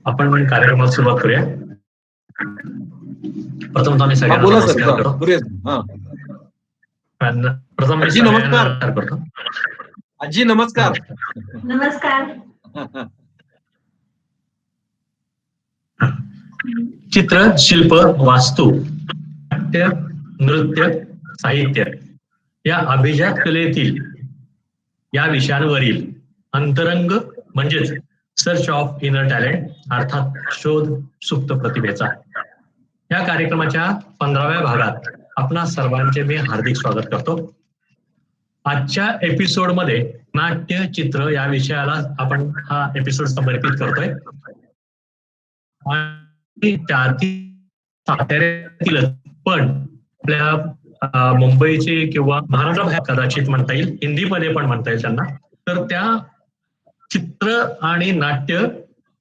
आपण कार्यक्रमाला सुरुवात करूया. प्रथम आम्ही सगळ्यांना नमस्कार करतो. प्रथम मी नमस्कार करतो. आजी नमस्कार. नमस्कार. चित्र, शिल्प, वास्तू, नाट्य, नृत्य, साहित्य या अभिजात कलेतील या विषयांवरील अंतरंग म्हणजेच सर्च ऑफ इनर टॅलेंट अर्थात शोध सुप्त प्रतिभेचा या कार्यक्रमाच्या 15व्या भागात आपणा सर्वांचे मी हार्दिक स्वागत करतो. आजच्या एपिसोडमध्ये नाट्य चित्र या विषयाला आपण हा एपिसोड समर्पित करतोय आणि त्यातील साताऱ्यातीलच पण आपल्या मुंबईचे किंवा महाराष्ट्र कदाचित म्हणता येईल, हिंदीमध्ये पण म्हणता येईल त्यांना, तर त्या चित्र आणि नाट्य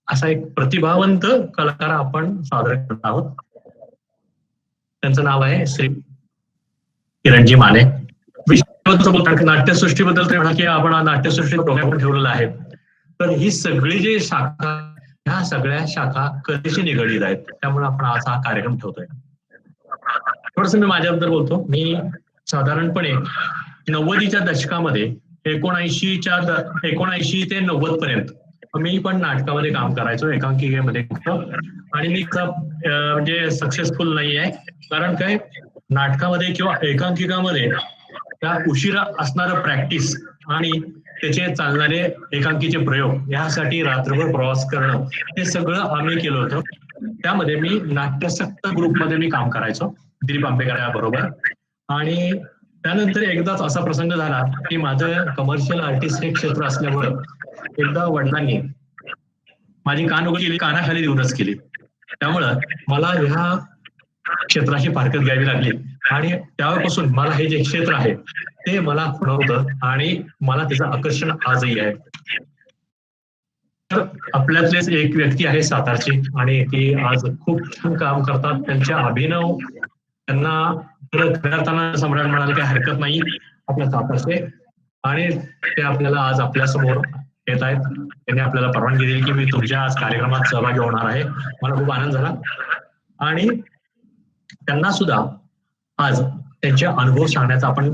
असा एक प्रतिभावंत कलाकार आपण सादर करत आहोत. त्यांचं नाव आहे श्री किरणजी माने. नाट्यसृष्टीबद्दल ते म्हणा की आपण नाट्यसृष्टी प्रोग्राम ठेवलेला आहे. तर ही सगळी जी शाखा, ह्या सगळ्या शाखा कलेशी निगडीत आहेत, त्यामुळे आपण आज हा कार्यक्रम ठेवतोय. थोडस मी माझ्याबद्दल बोलतो. मी साधारणपणे 90च्या दशकामध्ये 79 ते 90 पर्यंत मी पण नाटकामध्ये काम करायचो, एकांकिकेमध्ये. आणि मी म्हणजे सक्सेसफुल नाही आहे, कारण काय नाटकामध्ये किंवा एकांकिकामध्ये त्या उशिरा असणारं प्रॅक्टिस आणि त्याचे चालणारे एकांकीचे प्रयोग यासाठी रात्रभर प्रवास करणं हे सगळं आम्ही केलं होतं. त्यामध्ये मी नाट्यसक्त ग्रुपमध्ये मी काम करायचो दिलीप आंबेकर बरोबर. आणि त्यानंतर एकदाच असा प्रसंग झाला की माझं कमर्शियल आर्टिस्ट हे क्षेत्र असल्यामुळं एकदा वडिलांनी माझी कानाखाली देऊनच केली. त्यामुळं मला ह्या क्षेत्राची फारकत घ्यावी लागली आणि त्यावेळेपासून मला हे जे क्षेत्र आहे ते मला खुणवतं आणि मला त्याचं आकर्षण आजही आहे. तर आपल्यातलेच एक व्यक्ती आहे सातारची आणि ती आज खूप छान काम करतात. त्यांच्या अभिनव त्यांना खऱ्या सम्राट म्हणाल काही हरकत नाही आपल्या सातारचे, आणि ते आपल्याला आज आपल्या समोर येत आहेत. त्यांनी आपल्याला परवानगी दिली की मी तुमच्या आज कार्यक्रमात सहभागी होणार आहे. मला खूप आनंद झाला आणि त्यांना सुद्धा आज त्यांचे अनुभव सांगण्याचा आपण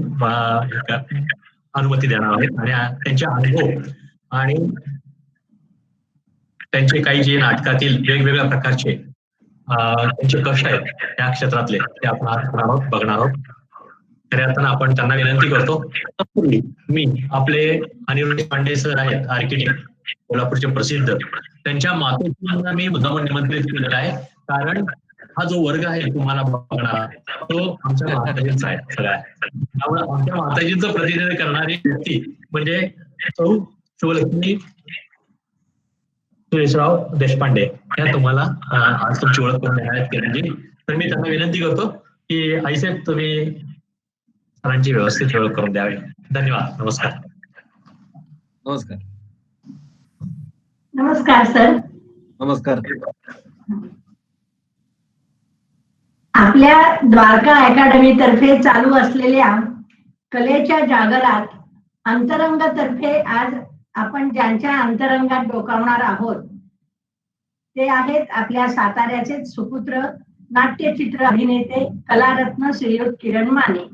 अनुमती देणार आहोत. आणि त्यांचे अनुभव आणि त्यांचे काही जे नाटकातील वेगवेगळ्या प्रकारचे त्यांचे कष्ट आहेत त्या क्षेत्रातले ते आपण आज बघणार आहोत. खऱ्या अर्थानं आपण त्यांना विनंती करतो. मी आपले अनिरुद्ध देशपांडे सर आहेत, आर्किटेक्ट, कोल्हापूरचे प्रसिद्ध, त्यांच्या मातोश्रींना मी मुद्दामून निमंत्रित केलेला आहे, कारण हा जो वर्ग आहे तुम्हाला बघणार तो आमच्या माताजींचा आहे सगळ्या. त्यामुळे आमच्या माताजींचं प्रतिनिधित्व करणारी व्यक्ती म्हणजे सौ शिवलक्ष्मी सुरेशराव देशपांडे या तुम्हाला आज तुमची ओळख करून देणार आहेत किरणजी. तर मी त्यांना विनंती करतो की आईसाहेब तुम्ही सरांची व्यवस्थित ओळख करून द्यावी. धन्यवाद. नमस्कार. नमस्कार. नमस्कार सर. नमस्कार. आपल्या द्वारका अकॅडमी तर्फे चालू असलेल्या कलेच्या जागरात अंतरंग तर्फे आज आपण ज्यांच्या अंतरंगात डोकावणार आहोत ते आहेत आपल्या साताऱ्याचे सुपुत्र, नाट्यचित्र अभिनेते, कलारत्न श्रीयुत किरण माने.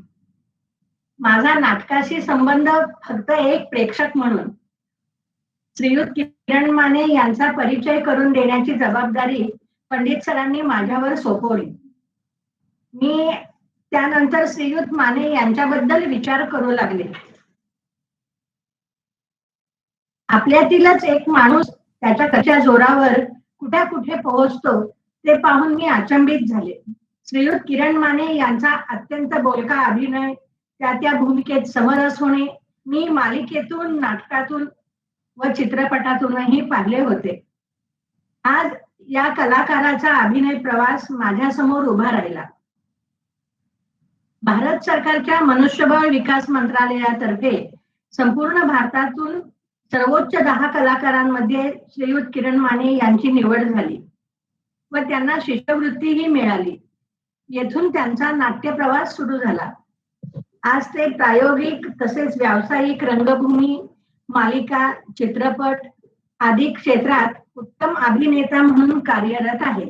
माझा नाटकाशी संबंध फक्त एक प्रेक्षक म्हणून श्रीयुत किरण माने यांचा परिचय करून देण्याची जबाबदारी पंडित सरांनी माझ्यावर सोपवली. मी त्यानंतर श्रीयुत माने यांच्याबद्दल विचार करू लागले. आपल्यातीलच एक माणूस त्याच्या कशा जोरावर कुठे कुठे पोहोचतो ते पाहून मी अचंबित झाले. श्रीयुत किरण माने यांचा अत्यंत बोलका अभिनय, त्या भूमिकेत समरस होणे मी मालिकेतून, नाटकातून व चित्रपटातूनही पाहिले होते. आज या कलाकाराचा अभिनय प्रवास माझ्या समोर उभा राहिला. भारत सरकारच्या मनुष्यबळ विकास मंत्रालयातर्फे संपूर्ण भारतातून सर्वोच्च 10 कलाकारांमध्ये श्रीयुत किरण माने यांची निवड झाली व त्यांना शिष्यवृत्तीही मिळाली. येथून त्यांचा नाट्य प्रवास सुरू झाला. आज ते प्रायोगिक तसेच व्यावसायिक रंगभूमी, मालिका, चित्रपट आदी क्षेत्रात उत्तम अभिनेता म्हणून कार्यरत आहे.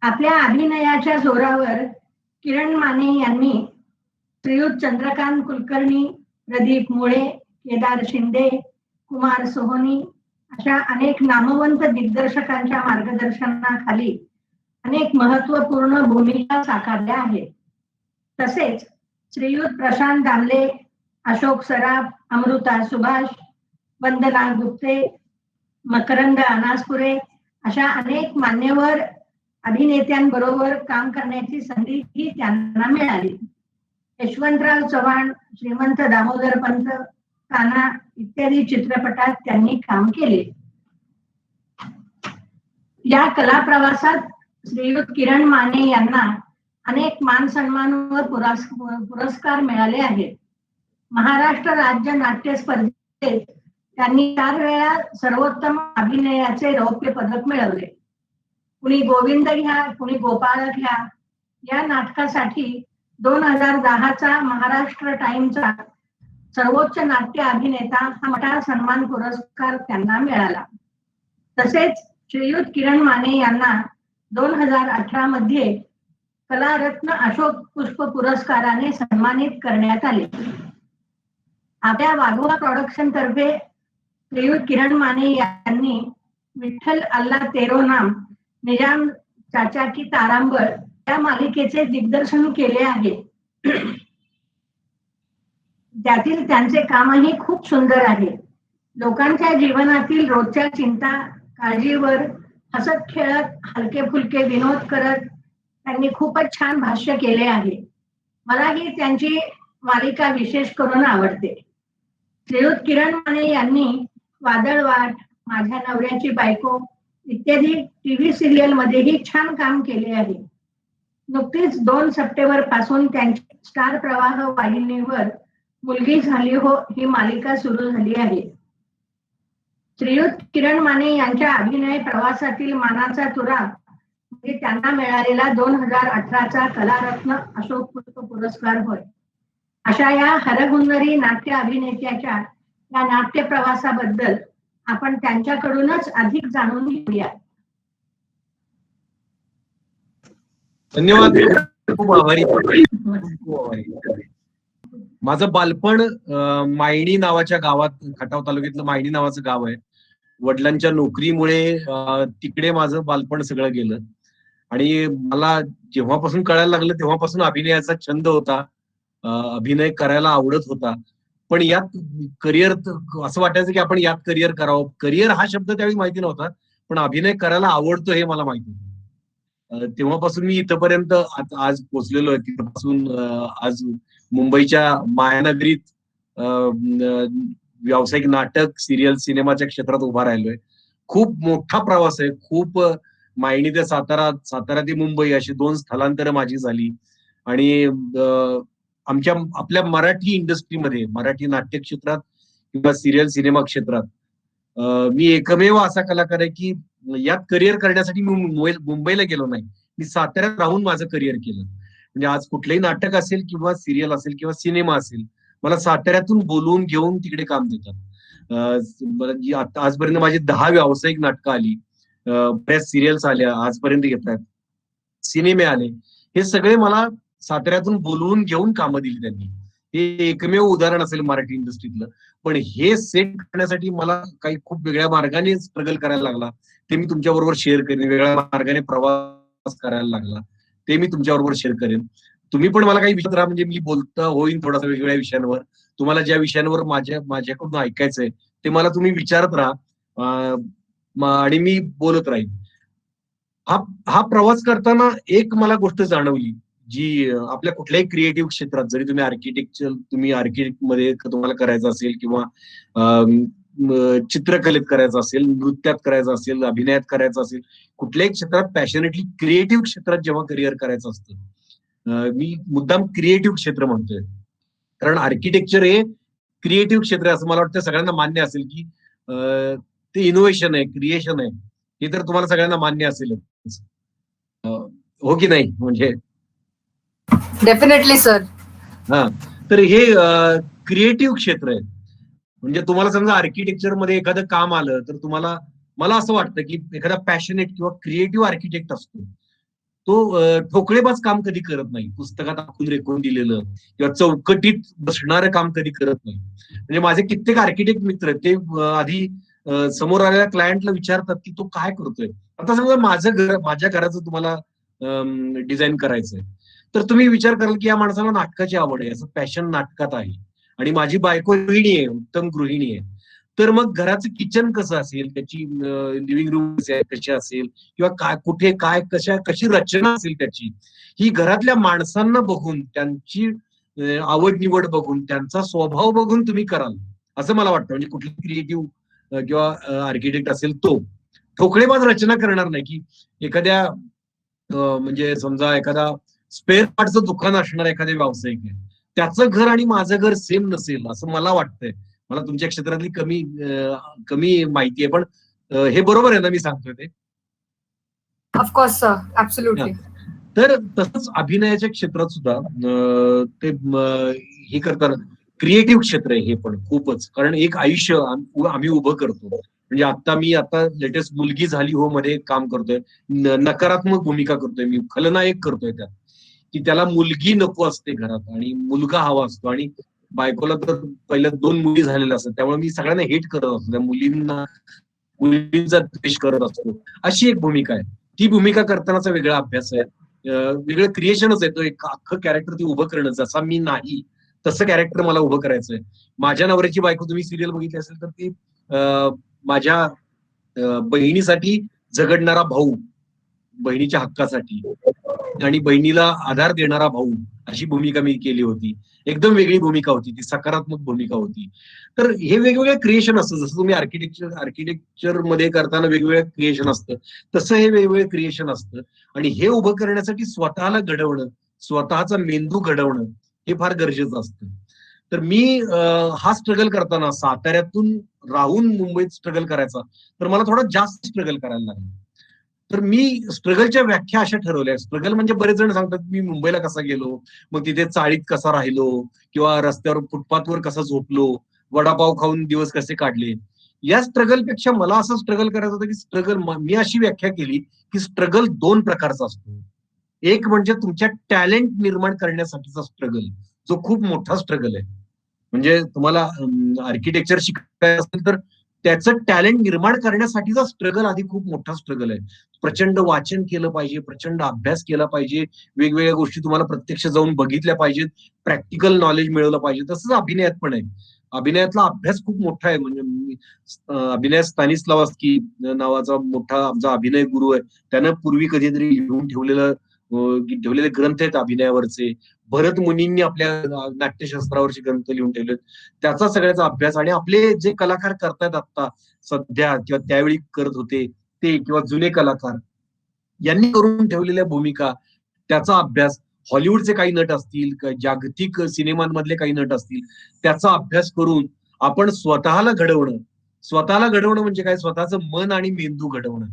आपल्या अभिनयाच्या जोरावर किरण माने यांनी श्रीयुत चंद्रकांत कुलकर्णी, प्रदीप मुळे, केदार शिंदे, कुमार सोहोनी अशा अनेक नामवंत दिग्दर्शकांच्या मार्गदर्शनाखाली अनेक महत्वपूर्ण भूमिका साकारल्या आहेत. तसेच श्रीयुत प्रशांत दामले, अशोक सराफ, अमृता सुभाष, वंदना गुप्ते, मकरंद अनासपुरे अशा अनेक मान्यवर अभिनेत्यांबरोबर काम करण्याची संधीही त्यांना मिळाली. यशवंतराव चव्हाण, श्रीमंत दामोदर पंत, कान्हा इत्यादी चित्रपटात त्यांनी काम केले. या कला प्रवासात श्रीयुत किरण माने यांना अनेक मान सन्मान व पुरस्कार मिळाले आहेत. महाराष्ट्र राज्य नाट्य स्पर्धेत त्यांनी 4 वेळा सर्वोत्तम अभिनयाचे रौप्य पदक मिळवले. कुणी गोविंद घ्या, कुणी गोपाळ घ्या या नाटकासाठी 2010चा महाराष्ट्र टाइम्सचा सर्वोच्च नाट्य अभिनेता हा मोठा सन्मान पुरस्कार त्यांना मिळाला. तसेच श्रीयुत किरण माने यांना 2018 मध्ये कलारत्न अशोक पुष्प पुरस्काराने सन्मानित करण्यात आले. आपल्या वाघोबा प्रोडक्शन तर्फे श्रीयुत किरण माने यांनी विठ्ठल अल्ला तेरो नाम, निजाम चाचा की तारांबळ या मालिकेचे दिग्दर्शन केले आहे. त्यातील त्यांचे कामही खूप सुंदर आहे. लोकांच्या जीवनातील रोजच्या चिंता, काळजीवर हसत खेळत हलके फुलके विनोद करत त्यांनी खूपच छान भाष्य केले आहे. मलाही त्यांची मालिका विशेष करून आवडते. श्रीयुत किरण माने यांनी वादळवाट, माझ्या नवऱ्याची बायको इत्यादी टीव्ही सिरियल मध्येही छान काम केले आहे. नुकतीच 2 सप्टेंबर पासून त्यांची स्टार प्रवाह वाहिनीवर मुलगी झाली हो ही मालिका सुरू झाली आहे. श्रीयुत किरण माने यांच्या अभिनय प्रवासातील मानाचा तुरा म्हणजे त्यांना मिळालेला 2018चा कलारत्न अशोक पुष्प पुरस्कार होय. अशा या हरहुन्नरी नाट्य अभिनेत्याच्या या नाट्य प्रवासाबद्दल आपण त्यांच्याकडूनच अधिक जाणून घेऊया. धन्यवाद. खूप आभारी. माझं बालपण मायणी नावाच्या गावात, खटाव तालुक्यातलं मायणी नावाचं गाव आहे. वडिलांच्या नोकरीमुळे तिकडे माझं बालपण सगळं गेलं. आणि मला जेव्हापासून कळायला लागलं तेव्हापासून अभिनयाचा छंद होता, अभिनय करायला आवडत होता. पण यात करिअर असं वाटायचं की आपण यात करिअर करावं. करिअर हा शब्द त्यावेळी माहिती नव्हता, पण अभिनय करायला आवडतो हे मला माहिती होतं. तेव्हापासून मी इथपर्यंत आज पोहोचलेलो आहे. तिथपासून आज मुंबईच्या मायानगरीत व्यावसायिक नाटक, सिरियल, सिनेमाच्या क्षेत्रात उभा राहिलोय. खूप मोठा प्रवास आहे. खूप मायणी ते सातारा, सातारा ते मुंबई अशी 2 स्थलांतरं माझी झाली. आणि आपल्या मराठी इंडस्ट्रीमध्ये, मराठी नाट्य क्षेत्रात किंवा सिरियल सिनेमा क्षेत्रात मी एकमेव असा कलाकार आहे की यात करिअर करण्यासाठी मी मुंबईला गेलो नाही. मी साताऱ्यात राहून माझं करिअर केलं. म्हणजे आज कुठलंही नाटक असेल किंवा सिरियल असेल किंवा सिनेमा असेल, मला साताऱ्यातून बोलवून घेऊन तिकडे काम देतात. आजपर्यंत माझी 10 व्यावसायिक नाटकं आली, बऱ्याच सिरियल्स आल्या आजपर्यंत येत आहेत, सिनेमे आले. हे सगळे मला साताऱ्यातून बोलवून घेऊन कामं दिली त्यांनी. हे एकमेव उदाहरण असेल मराठी इंडस्ट्रीतलं. पण हे सेट करण्यासाठी मला काही खूप वेगळ्या मार्गाने स्ट्रगल करायला लागला. ते मी तुमच्या बरोबर शेअर करेन. वेगळ्या मार्गाने प्रवास करायला लागला ते मी तुमच्या बरोबर शेअर करेन. तुम्ही पण मला काही विचारत राहा, म्हणजे मी बोलता होईन थोडासा वेगवेगळ्या विषयांवर. तुम्हाला ज्या विषयांवर माझ्याकडून ऐकायचंय ते मला तुम्ही विचारत राहा आणि मी बोलत राहीन. हा प्रवास करताना एक मला गोष्ट जाणवली, जी आपल्या कुठल्याही क्रिएटिव्ह क्षेत्रात, जरी तुम्ही आर्किटेक्ट मध्ये तुम्हाला करायचं असेल किंवा चित्रकलेत करायचं असेल, नृत्यात करायचं असेल, अभिनयात करायचं असेल, कुठल्याही क्षेत्रात पॅशनेटली क्रिएटिव्ह क्षेत्रात जेव्हा करिअर करायचं असतं, मी मुद्दाम क्रिएटिव्ह क्षेत्र म्हणतोय कारण आर्किटेक्चर हे क्रिएटिव्ह क्षेत्र आहे असं मला वाटतं सगळ्यांना मान्य असेल की ते इनोव्हेशन आहे, क्रिएशन आहे. हे तर तुम्हाला सगळ्यांना मान्य असेल, हो की नाही? म्हणजे डेफिनेटली सर. तर हे क्रिएटिव्ह क्षेत्र आहे. म्हणजे तुम्हाला समजा आर्किटेक्चर मध्ये एखादं काम आलं तर तुम्हाला, मला असं वाटतं की एखादा पॅशनेट किंवा क्रिएटिव्ह आर्किटेक्ट असतो तो ठोकळेबाज काम कधी करत नाही, पुस्तकात आखून रेखून दिलेलं किंवा चौकटीत बसणारं काम कधी करत नाही. म्हणजे माझे कित्येक आर्किटेक्ट मित्र ते आधी समोर आलेल्या क्लायंटला विचारतात की तो काय करतोय. आता समजा माझं घर, माझ्या घराचं तुम्हाला डिझाईन करायचंय, तर तुम्ही विचार कराल की या माणसाला नाटकाची आवड आहे, असं पॅशन नाटकात आहे, आणि माझी बायको गृहिणी आहे, उत्तम गृहिणी आहे, तर मग घराचं किचन कसं असेल, त्याची लिव्हिंग रूम कशी असेल, किंवा काय कुठे काय कशी रचना असेल त्याची, ही घरातल्या माणसांना बघून, त्यांची आवड निवड बघून, त्यांचा स्वभाव बघून तुम्ही कराल असं मला वाटतं. म्हणजे कुठली क्रिएटिव्ह किंवा आर्किटेक्ट असेल तो ठोकळेबाज रचना करणार नाही की एखाद्या म्हणजे समजा एखादा स्पेअर पार्टचं दुकान असणार एखाद्या व्यावसायिक आहे, त्याचं घर आणि माझं घर सेम नसेल असं मला वाटतंय. मला तुमच्या क्षेत्रातली कमी माहिती आहे, पण हे बरोबर आहे ना मी सांगतोय ते? Of course sir, absolutely. तर तसंच अभिनयाच्या क्षेत्रात सुद्धा ते हे करताना क्रिएटिव्ह क्षेत्र आहे हे पण खूपच, कारण एक आयुष्य आम्ही उभं करतो. म्हणजे आता लेटेस्ट मुलगी झाली हो मध्ये काम करतोय, नकारात्मक भूमिका करतोय मी, खलनायक करतोय त्यात, की त्याला मुलगी नको असते घरात आणि मुलगा हवा असतो, आणि बायकोला तर पहिल्या 2 मुली झालेल्या असतात, त्यामुळे मी सगळ्यांना हेट करत असतो, त्या मुलींचा द्वेष करत असतो. अशी एक भूमिका आहे. ती भूमिका करतानाचा वेगळा अभ्यास आहे, वेगळं क्रिएशनच आहे. तो एक अख्खं कॅरेक्टर ती उभं करणं, जसा मी नाही तसं कॅरेक्टर मला उभं करायचंय. माझ्या नवऱ्याची बायको तुम्ही सिरियल बघितली असेल तर ती माझ्या बहिणीसाठी झगडणारा भाऊ, बहिणीच्या हक्कासाठी, आणि बहिणीला आधार देणारा भाऊ, अशी भूमिका मी केली होती. एकदम वेगळी भूमिका होती ती, सकारात्मक भूमिका होती. तर हे वेगवेगळं क्रिएशन असतं. जसं तुम्ही आर्किटेक्चर मध्ये करताना वेगवेगळं क्रिएशन असतं, तसं हे वेगवेगळं क्रिएशन असतं. आणि हे उभं करण्यासाठी स्वतःला घडवणं, स्वतःचा मेंदू घडवणं हे फार गरजेचं असतं. तर मी हा स्ट्रगल करताना साताऱ्यातून राहून मुंबईत स्ट्रगल करायचा, तर मला थोडा जास्त स्ट्रगल करायला लागला. तर मी स्ट्रगलच्या व्याख्या अशा ठरवल्या. स्ट्रगल म्हणजे बरेच जण सांगतात मी मुंबईला कसा गेलो, मग तिथे चाळीत कसा राहिलो, किंवा रस्त्यावर फुटपाथवर कसा झोपलो, वडापाव खाऊन दिवस कसे काढले. या स्ट्रगलपेक्षा मला असं स्ट्रगल करायचं होतं की स्ट्रगल, मी अशी व्याख्या केली की स्ट्रगल 2 प्रकारचा असतो. एक म्हणजे तुमच्या टॅलेंट निर्माण करण्यासाठीचा स्ट्रगल, जो खूप मोठा स्ट्रगल आहे. म्हणजे तुम्हाला आर्किटेक्चर शिकायचं असेल तर त्याचं टॅलेंट निर्माण करण्यासाठीचा स्ट्रगल आधी खूप मोठा स्ट्रगल आहे. प्रचंड वाचन केलं पाहिजे, प्रचंड अभ्यास केला पाहिजे, वेगवेगळ्या गोष्टी तुम्हाला प्रत्यक्ष जाऊन बघितल्या पाहिजेत, प्रॅक्टिकल नॉलेज मिळवलं पाहिजे. तसंच अभिनयात पण आहे. अभिनयातला अभ्यास खूप मोठा आहे. म्हणजे अभिनय स्तानिस्लावस्की नावाचा मोठा आमचा अभिनय गुरु आहे, त्यानं पूर्वी कधीतरी लिहून ठेवलेले ग्रंथ आहेत अभिनयावरचे. भरत मुनींनी आपल्या नाट्यशास्त्रावरचे ग्रंथ लिहून ठेवले, त्याचा सगळ्याचा अभ्यास. आणि आपले जे कलाकार करतायत आता सध्या किंवा त्यावेळी करत होते ते, किंवा जुने कलाकार यांनी करून ठेवलेल्या भूमिका, त्याचा अभ्यास. हॉलिवूडचे काही नट असतील, जागतिक सिनेमांमधले काही नट असतील, त्याचा अभ्यास करून आपण स्वतःला घडवणं म्हणजे काय, स्वतःचं मन आणि मेंदू घडवणं.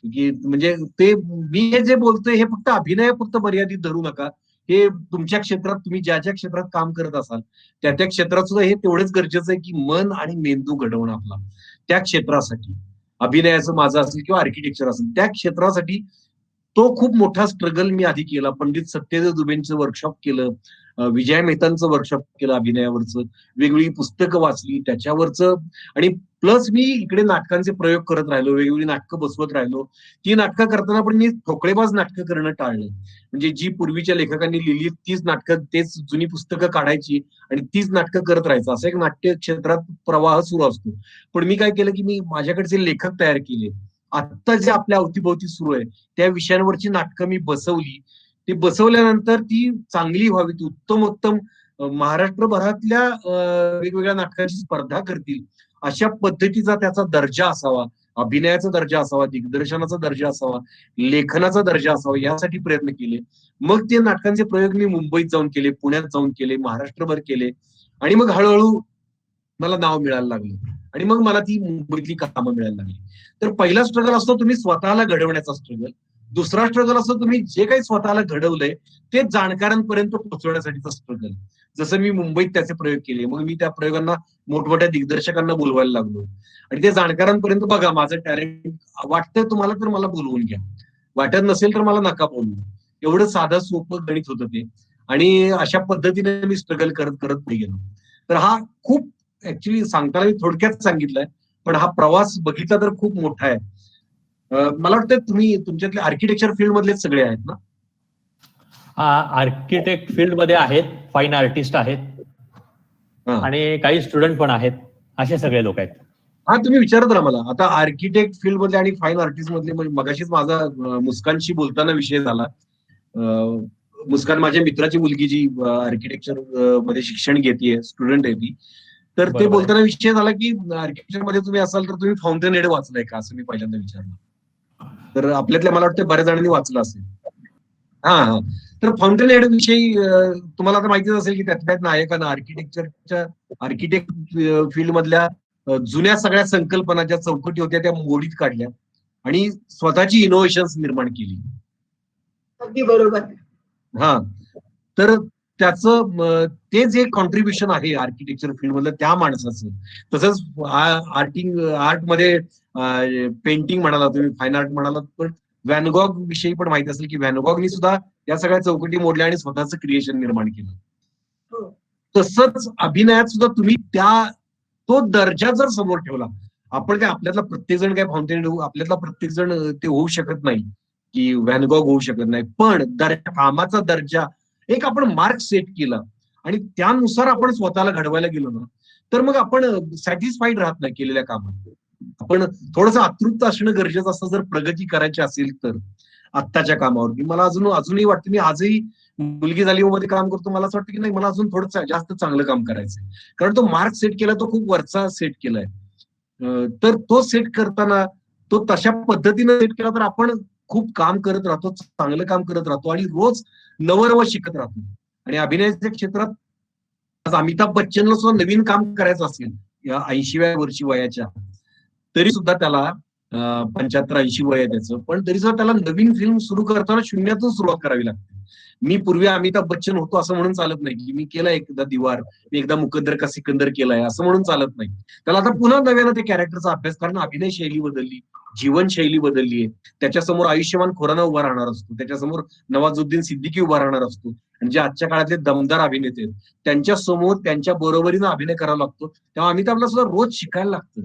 की म्हणजे ते मी हे जे बोलतोय हे फक्त अभिनयापुरतं मर्यादित धरू नका. हे तुमच्या क्षेत्रात, तुम्ही ज्या ज्या क्षेत्रात काम करत असाल त्या त्या क्षेत्रात सुद्धा हे तेवढंच गरजेचं आहे की मन आणि मेंदू घडवणं आपला त्या क्षेत्रासाठी. अभिनयाचं माझं असेल किंवा आर्किटेक्चर असेल, त्या क्षेत्रासाठी तो खूप मोठा स्ट्रगल मी आधी केला. पंडित सत्यदेव दुबेंचं वर्कशॉप केलं, विजय मेहतांचं वर्कशॉप केलं अभिनयावरचं, वेगवेगळी पुस्तकं वाचली त्याच्यावरचं, आणि प्लस मी इकडे नाटकांचे प्रयोग करत राहिलो, वेगवेगळी नाटकं बसवत राहिलो. ती नाटकं करताना पण मी ठोकळेबाज नाटकं करणं टाळलं. म्हणजे जी पूर्वीच्या लेखकांनी लिहिली तीच नाटकं, तेच जुनी पुस्तकं काढायची आणि तीच नाटकं करत राहायचं, असं एक नाट्य क्षेत्रात प्रवाह सुरू असतो. पण मी काय केलं की मी माझ्याकडचे लेखक तयार केले. आत्ता जे आपल्या अवतीभोवती सुरू आहे त्या विषयांवरची नाटकं मी बसवली. ती बसवल्यानंतर ती चांगली व्हावीत, उत्तम महाराष्ट्रभरातल्या वेगवेगळ्या नाटकांची स्पर्धा करतील अशा पद्धतीचा त्याचा दर्जा असावा, अभिनयाचा दर्जा असावा, दिग्दर्शनाचा दर्जा असावा, लेखनाचा दर्जा असावा, यासाठी प्रयत्न केले. मग ते नाटकांचे प्रयोग मी मुंबईत जाऊन केले, पुण्यात जाऊन केले, महाराष्ट्रभर केले, आणि मग हळूहळू मला नाव मिळायला लागलं, आणि मग मला ती मुंबईतली कामं मिळायला लागली. तर पहिला स्ट्रगल असतो तुम्ही स्वतःला घडवण्याचा स्ट्रगल. दुसरा स्ट्रगल असं तुम्ही जे काही स्वतःला घडवलंय ते जाणकारांपर्यंत पोहोचवण्यासाठीचा स्ट्रगल. जसं मी मुंबईत त्याचे प्रयोग केले, मग मी त्या प्रयोगांना मोठमोठ्या दिग्दर्शकांना बोलवायला लागलो आणि ते जाणकारांपर्यंत बघा माझं टॅलेंट वाटतंय तुम्हाला तर मला बोलवून घ्या, वाटत नसेल तर मला नका बोलवू. एवढं साधं सोपं गणित होतं ते. आणि अशा पद्धतीने मी स्ट्रगल करत करत पुढे गेलो. तर हा खूप ऍक्च्युली सांगताना मी थोडक्यात सांगितलंय, पण हा प्रवास बघितला तर खूप मोठा आहे. मला वाटतं तुम्ही तुमच्यातले आर्किटेक्चर फील्ड मधलेच सगळे आहेत ना? आर्किटेक्ट फील्ड मध्ये आहेत, फाईन आर्टिस्ट आहेत हा आणि काही स्टुडंट पण आहेत, असे सगळे लोक आहेत. हा, तुम्ही विचारत राहा मला. आता आर्किटेक्ट फील्ड मधले आणि फाईन आर्टिस्ट मधले म्हणजे मगाशीच माझा मुस्कानशी बोलताना विषय झाला. मुस्कान माझ्या मित्राची मुलगी जी आर्किटेक्चर मध्ये शिक्षण घेते, स्टुडंट आहे ती. तर ते बरोबर आहे. बोलताना विषय झाला की आर्किटेक्चर मध्ये तुम्ही असाल तर तुम्ही फाउंटन हेड वाचलाय का, असं मी पहिल्यांदा विचारलं. तर आपल्यातल्या मला वाटतं बऱ्याच जणांनी वाचलं असेल. हा हा. तर फाउंटन हेड विषयी तुम्हाला आता माहितीच असेल की त्यातल्या नायकांना आर्किटेक्चरच्या आर्किटेक्ट फील्ड मधल्या जुन्या सगळ्या संकल्पना ज्या चौकटी होत्या त्या मोडीत काढल्या आणि स्वतःची इनोव्हेशन्स निर्माण केली. अगदी बरोबर. हा. तर त्याचं ते जे कॉन्ट्रीब्युशन आहे आर्किटेक्चर फील्ड मधलं त्या माणसाचं, तसंच आर्टमध्ये पेंटिंग म्हणाला तुम्ही, फाईन आर्ट म्हणाला, पण व्हॅनगॉग विषयी पण माहिती असेल की व्हॅनगॉगनी सुद्धा या सगळ्या चौकटी मोडल्या आणि स्वतःचं क्रिएशन निर्माण केलं. हो. तसंच अभिनयात सुद्धा तुम्ही तो दर्जा जर समोर ठेवला, आपण काय आपल्यातला प्रत्येक जण काय फाउंटेन आपल्यातला प्रत्येक जण ते होऊ शकत नाही की व्हॅनगॉग होऊ शकत नाही, पण कामाचा दर्जा एक आपण मार्क सेट केला आणि त्यानुसार आपण स्वतःला घडवायला गेलो ना, तर मग आपण सॅटिस्फाईड राहत नाही केलेल्या कामात. आपण थोडंसं अतृप्त असणं गरजेचं असतं जर प्रगती करायची असेल तर आत्ताच्या कामावरती. मला अजूनही वाटतं, मी आजही मुलगी झाली मध्ये काम करतो, मला असं वाटतं की नाही मला अजून थोडं जास्त चांगलं काम करायचंय, कारण तो मार्क सेट केला तो खूप वरचा सेट केलाय. तर तो सेट करताना तो तशा पद्धतीने सेट केला तर आपण खूप काम करत राहतो, चांगलं काम करत राहतो आणि रोज नवनवं शिकत राहतो. आणि अभिनयाच्या क्षेत्रात आज अमिताभ बच्चनला सुद्धा नवीन काम करायचं असेल या 80व्या वर्षी वयाच्या, तरी सुद्धा त्याला 75-80 वय आहे त्याचं, पण तरी सुद्धा त्याला नवीन फिल्म सुरू करताना शून्यातून सुरुवात करावी लागते. मी पूर्वी अमिताभ बच्चन होतो असं म्हणून चालत नाही की मी केलं एकदा दीवार, मी एकदा मुकद्दर का सिकंदर केलाय असं म्हणून चालत नाही. त्याला आता पुन्हा नव्यानं ते कॅरेक्टरचा अभ्यास, कारण अभिनय शैली बदलली, जीवनशैली बदलली आहे. त्याच्यासमोर आयुष्यमान खुराना उभा राहणार असतो, त्याच्यासमोर नवाजुद्दीन सिद्दीकी उभा राहणार असतो, आणि जे आजच्या काळातले दमदार अभिनेते आहेत त्यांच्या समोर त्यांच्या बरोबरीनं अभिनय करावा लागतो. तेव्हा अमिताभला सुद्धा रोज शिकायला लागतं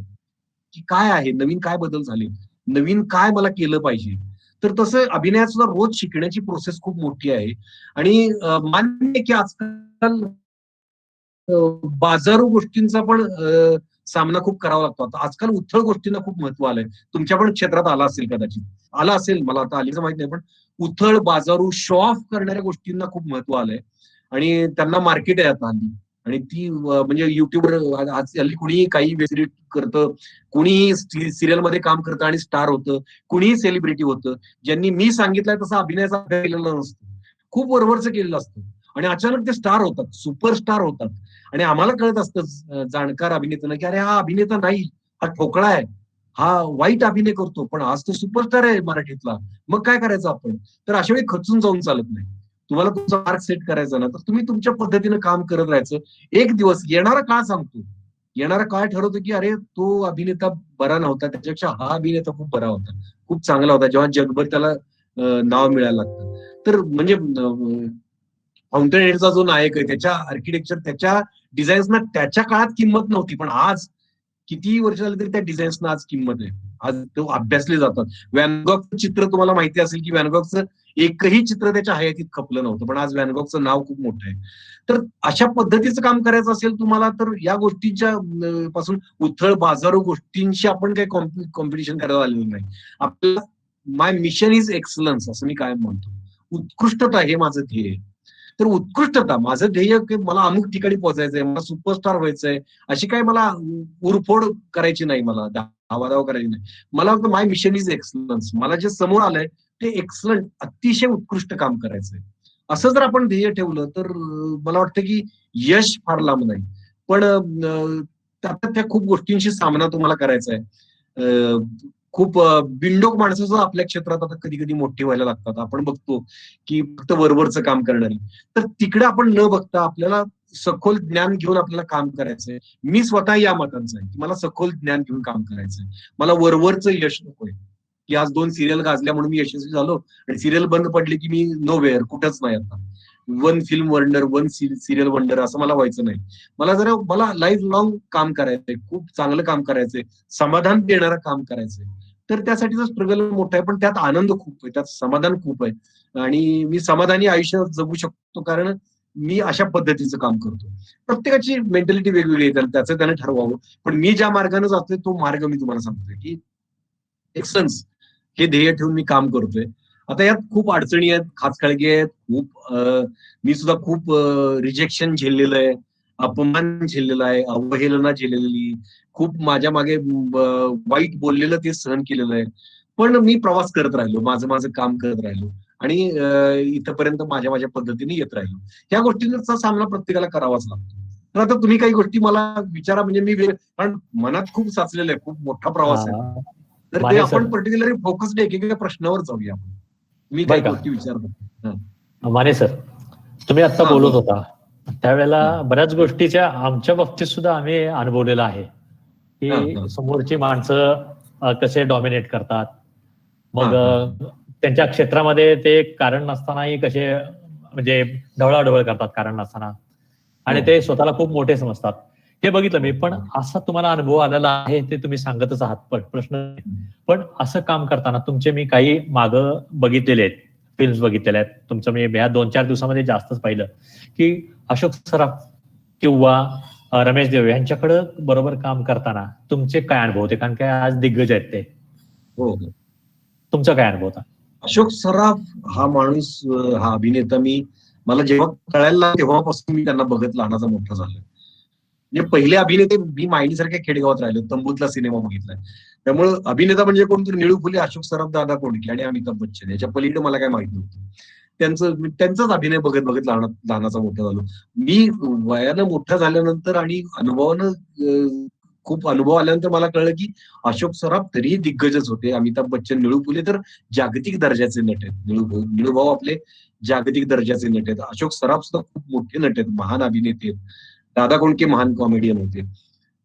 की काय आहे, नवीन काय बदल झाले, नवीन काय मला केलं पाहिजे. तर तसं अभिनयात सुद्धा रोज शिकण्याची प्रोसेस खूप मोठी आहे. आणि मान्य आहे की आजकाल बाजारू गोष्टींचा पण सामना खूप करावा लागतो. आता आजकाल उथळ गोष्टींना खूप महत्व आलंय. तुमच्या पण क्षेत्रात आला असेल, कदाचित आला असेल, मला आता आलीचं माहित नाही, पण उथळ बाजारू शो ऑफ करणाऱ्या गोष्टींना खूप महत्व आलंय आणि त्यांना मार्केट आहे आता हल्ली. आणि ती म्हणजे युट्यूबवर आज हल्ली कुणीही काही वेब करतं, कुणीही सिरियल मध्ये काम करतं आणि स्टार होतं, कुणीही सेलिब्रिटी होतं. ज्यांनी मी सांगितलंय तसा अभिनयाचा अभ्यास केलेला नसतो, खूप वरवरचं केलेलं असतं आणि अचानक ते स्टार होतात, सुपरस्टार होतात. आणि आम्हाला कळत असतं जाणकार अभिनेत्यांना की अरे हा अभिनेता नाही, हा ठोकळा आहे, हा वाईट अभिनय करतो, पण आज तो सुपरस्टार आहे मराठीतला, मग काय करायचं आपण. तर अशा वेळी खचून जाऊन चालत नाही. तुम्हाला तुमचा मार्क सेट करायचा ना, तर तुम्ही तुमच्या पद्धतीनं काम करत राहायचं. एक दिवस येणारा काळ सांगतो, येणारा काळ ठरवतो की अरे तो अभिनेता बरा नव्हता, त्याच्यापेक्षा हा अभिनेता खूप बरा होता, खूप चांगला होता, जेव्हा जगभर त्याला नाव मिळायला लागतं. तर म्हणजे फाउंटन हेडचा जो नायक आहे त्याच्या आर्किटेक्चर, त्याच्या डिझाईन्सना त्याच्या काळात किंमत नव्हती, पण आज कितीही वर्ष झाली तरी त्या डिझाईन्सना आज किंमत आहे, आज तो अभ्यासले जातात. व्हॅनगॉगचं चित्र तुम्हाला माहिती असेल की व्हॅनगॉगचं एकही चित्र त्याच्या हयातीत खपलं नव्हतं, पण आज व्हॅनगॉगचं नाव खूप मोठं आहे. तर अशा पद्धतीचं काम करायचं असेल तुम्हाला, तर या गोष्टींच्या पासून उथळ बाजारू गोष्टींशी आपण काही कॉम्पिटिशन करायला आलेलं नाही. आपल्याला माय मिशन इज एक्सलन्स असं मी कायम म्हणतो. उत्कृष्टता हे माझं ध्येय आहे. तर उत्कृष्टता माझं ध्येय की मला अमुक ठिकाणी पोहोचायचंय, मला सुपरस्टार व्हायचंय, अशी काय मला उरफोड करायची नाही, मला धावाधाव करायची नाही. मला वाटतं माय मिशन इज एक्सलन्स, मला जे समोर आलंय ते एक्सलंट, अतिशय उत्कृष्ट काम करायचंय. असं जर आपण ध्येय ठेवलं तर मला वाटतं की यश फार लांब नाही. पण त्यात त्या खूप गोष्टींशी सामना तुम्हाला करायचा आहे. खूप बिंडोक माणसं सुद्धा आपल्या क्षेत्रात आता कधी कधी मोठी व्हायला लागतात. आपण बघतो की फक्त वरवरचं काम करणारी. तर तिकडे आपण न बघता आपल्याला सखोल ज्ञान घेऊन आपल्याला काम करायचंय. मी स्वतः या मतांचा आहे की मला सखोल ज्ञान घेऊन काम करायचंय. मला वरवरचं यश नकोय की आज 2 सिरियल गाजल्या म्हणून मी यशस्वी झालो आणि सिरियल बंद पडली की मी नोवेअर, कुठंच नाही आता. 1 फिल्म वंडर, 1 सिरियल वंडर असं मला व्हायचं नाही. मला लाईफ लॉंग काम करायचंय, खूप चांगलं काम करायचंय, समाधान देणारं काम करायचंय. तर त्यासाठीचा स्ट्रगल मोठा आहे, पण त्यात आनंद खूप आहे, त्यात समाधान खूप आहे आणि मी समाधानी आयुष्य जगू शकतो कारण मी अशा पद्धतीचं काम करतो. प्रत्येकाची मेंटॅलिटी वेगवेगळी आहे, त्याचं त्याने ठरवावं. पण मी ज्या मार्गाने जातोय तो मार्ग मी तुम्हाला सांगतोय की एक्सलन्स हे ध्येय ठेवून मी काम करतोय. आता यात खूप अडचणी आहेत, खाचखळगे आहेत, मी सुद्धा खूप रिजेक्शन झेललेलं आहे, अपमान झेललेला आहे, अवहेलना झेललेली, खूप माझ्या मागे वाईट बोललेलं ते सहन केलेलं आहे. पण मी प्रवास करत राहिलो, माझं माझं काम करत राहिलो आणि इथपर्यंत माझ्या पद्धतीने येत राहिलो. या गोष्टींचा सामना प्रत्येकाला करावाच लागतो. तर आता तुम्ही काही गोष्टी मला विचारा, म्हणजे मी कारण मनात खूप साचलेलं आहे, खूप मोठा प्रवास आहे. तर ते माने सर, आपण पर्टिक्युलरली फोकस्ड एकेका प्रश्नावर जाऊया आपण. मी काही बरं का? गोष्टी विचारतो. माने सर, तुम्ही आता हा, बोलत बोला. होता त्यावेळेला हा. बऱ्याच गोष्टीच्या आमच्या बाबतीत सुद्धा आम्ही अनुभवलेलं आहे हा, की समोरची माणसं कसे डॉमिनेट करतात, मग हा. त्यांच्या क्षेत्रामध्ये ते कारण नसतानाही कसे म्हणजे ढवळाढवळ करतात कारण नसताना, आणि हो. ते स्वतःला खूप मोठे समजतात. हे बघितलं मी. पण असा तुम्हाला अनुभव आलेला आहे ते तुम्ही सांगतच आहात, पण प्रश्न नाही. पण असं काम करताना तुमचे मी काही मागं बघितलेले आहेत, फिल्म्स बघितलेल्या आहेत तुमचं, मी ह्या 2-4 दिवसामध्ये जास्तच पाहिलं की अशोक सराफ किंवा रमेश देव यांच्याकडे बरोबर काम करताना तुमचे काय अनुभव होते? कारण काय आज दिग्गज आहेत ते. हो. तुमचा काय अनुभव होता? अशोक सराफ हा माणूस, हा अभिनेता, मला जेव्हा कळायला लागलं तेव्हापासून मी त्यांना बघत लहानाचा मोठा झालो. म्हणजे पहिले अभिनेते मी मायनीसारख्या खेडेगावात राहिलो, तंबूतला सिनेमा बघितलाय. त्यामुळे अभिनेता म्हणजे कोणतरी निळू फुले, अशोक सराफ, दादा कोंडके आणि अमिताभ बच्चन, याच्या पलीकडे मला काय माहित नव्हतं. त्यांचाच अभिनय बघत बघत लहानाचा मोठा झालो. मी वयानं मोठं झाल्यानंतर आणि अनुभवानं खूप अनुभव आल्यानंतर मला कळलं की अशोक सराफ तरीही दिग्गजच होते. अमिताभ बच्चन, निळू फुले तर जागतिक दर्जाचे नट आहेत. निळूभाऊ आपले जागतिक दर्जाचे नट आहेत. अशोक सराफ सुद्धा खूप मोठे नट आहेत, महान अभिनेते आहेत. दादा कोंडके महान कॉमेडियन होते.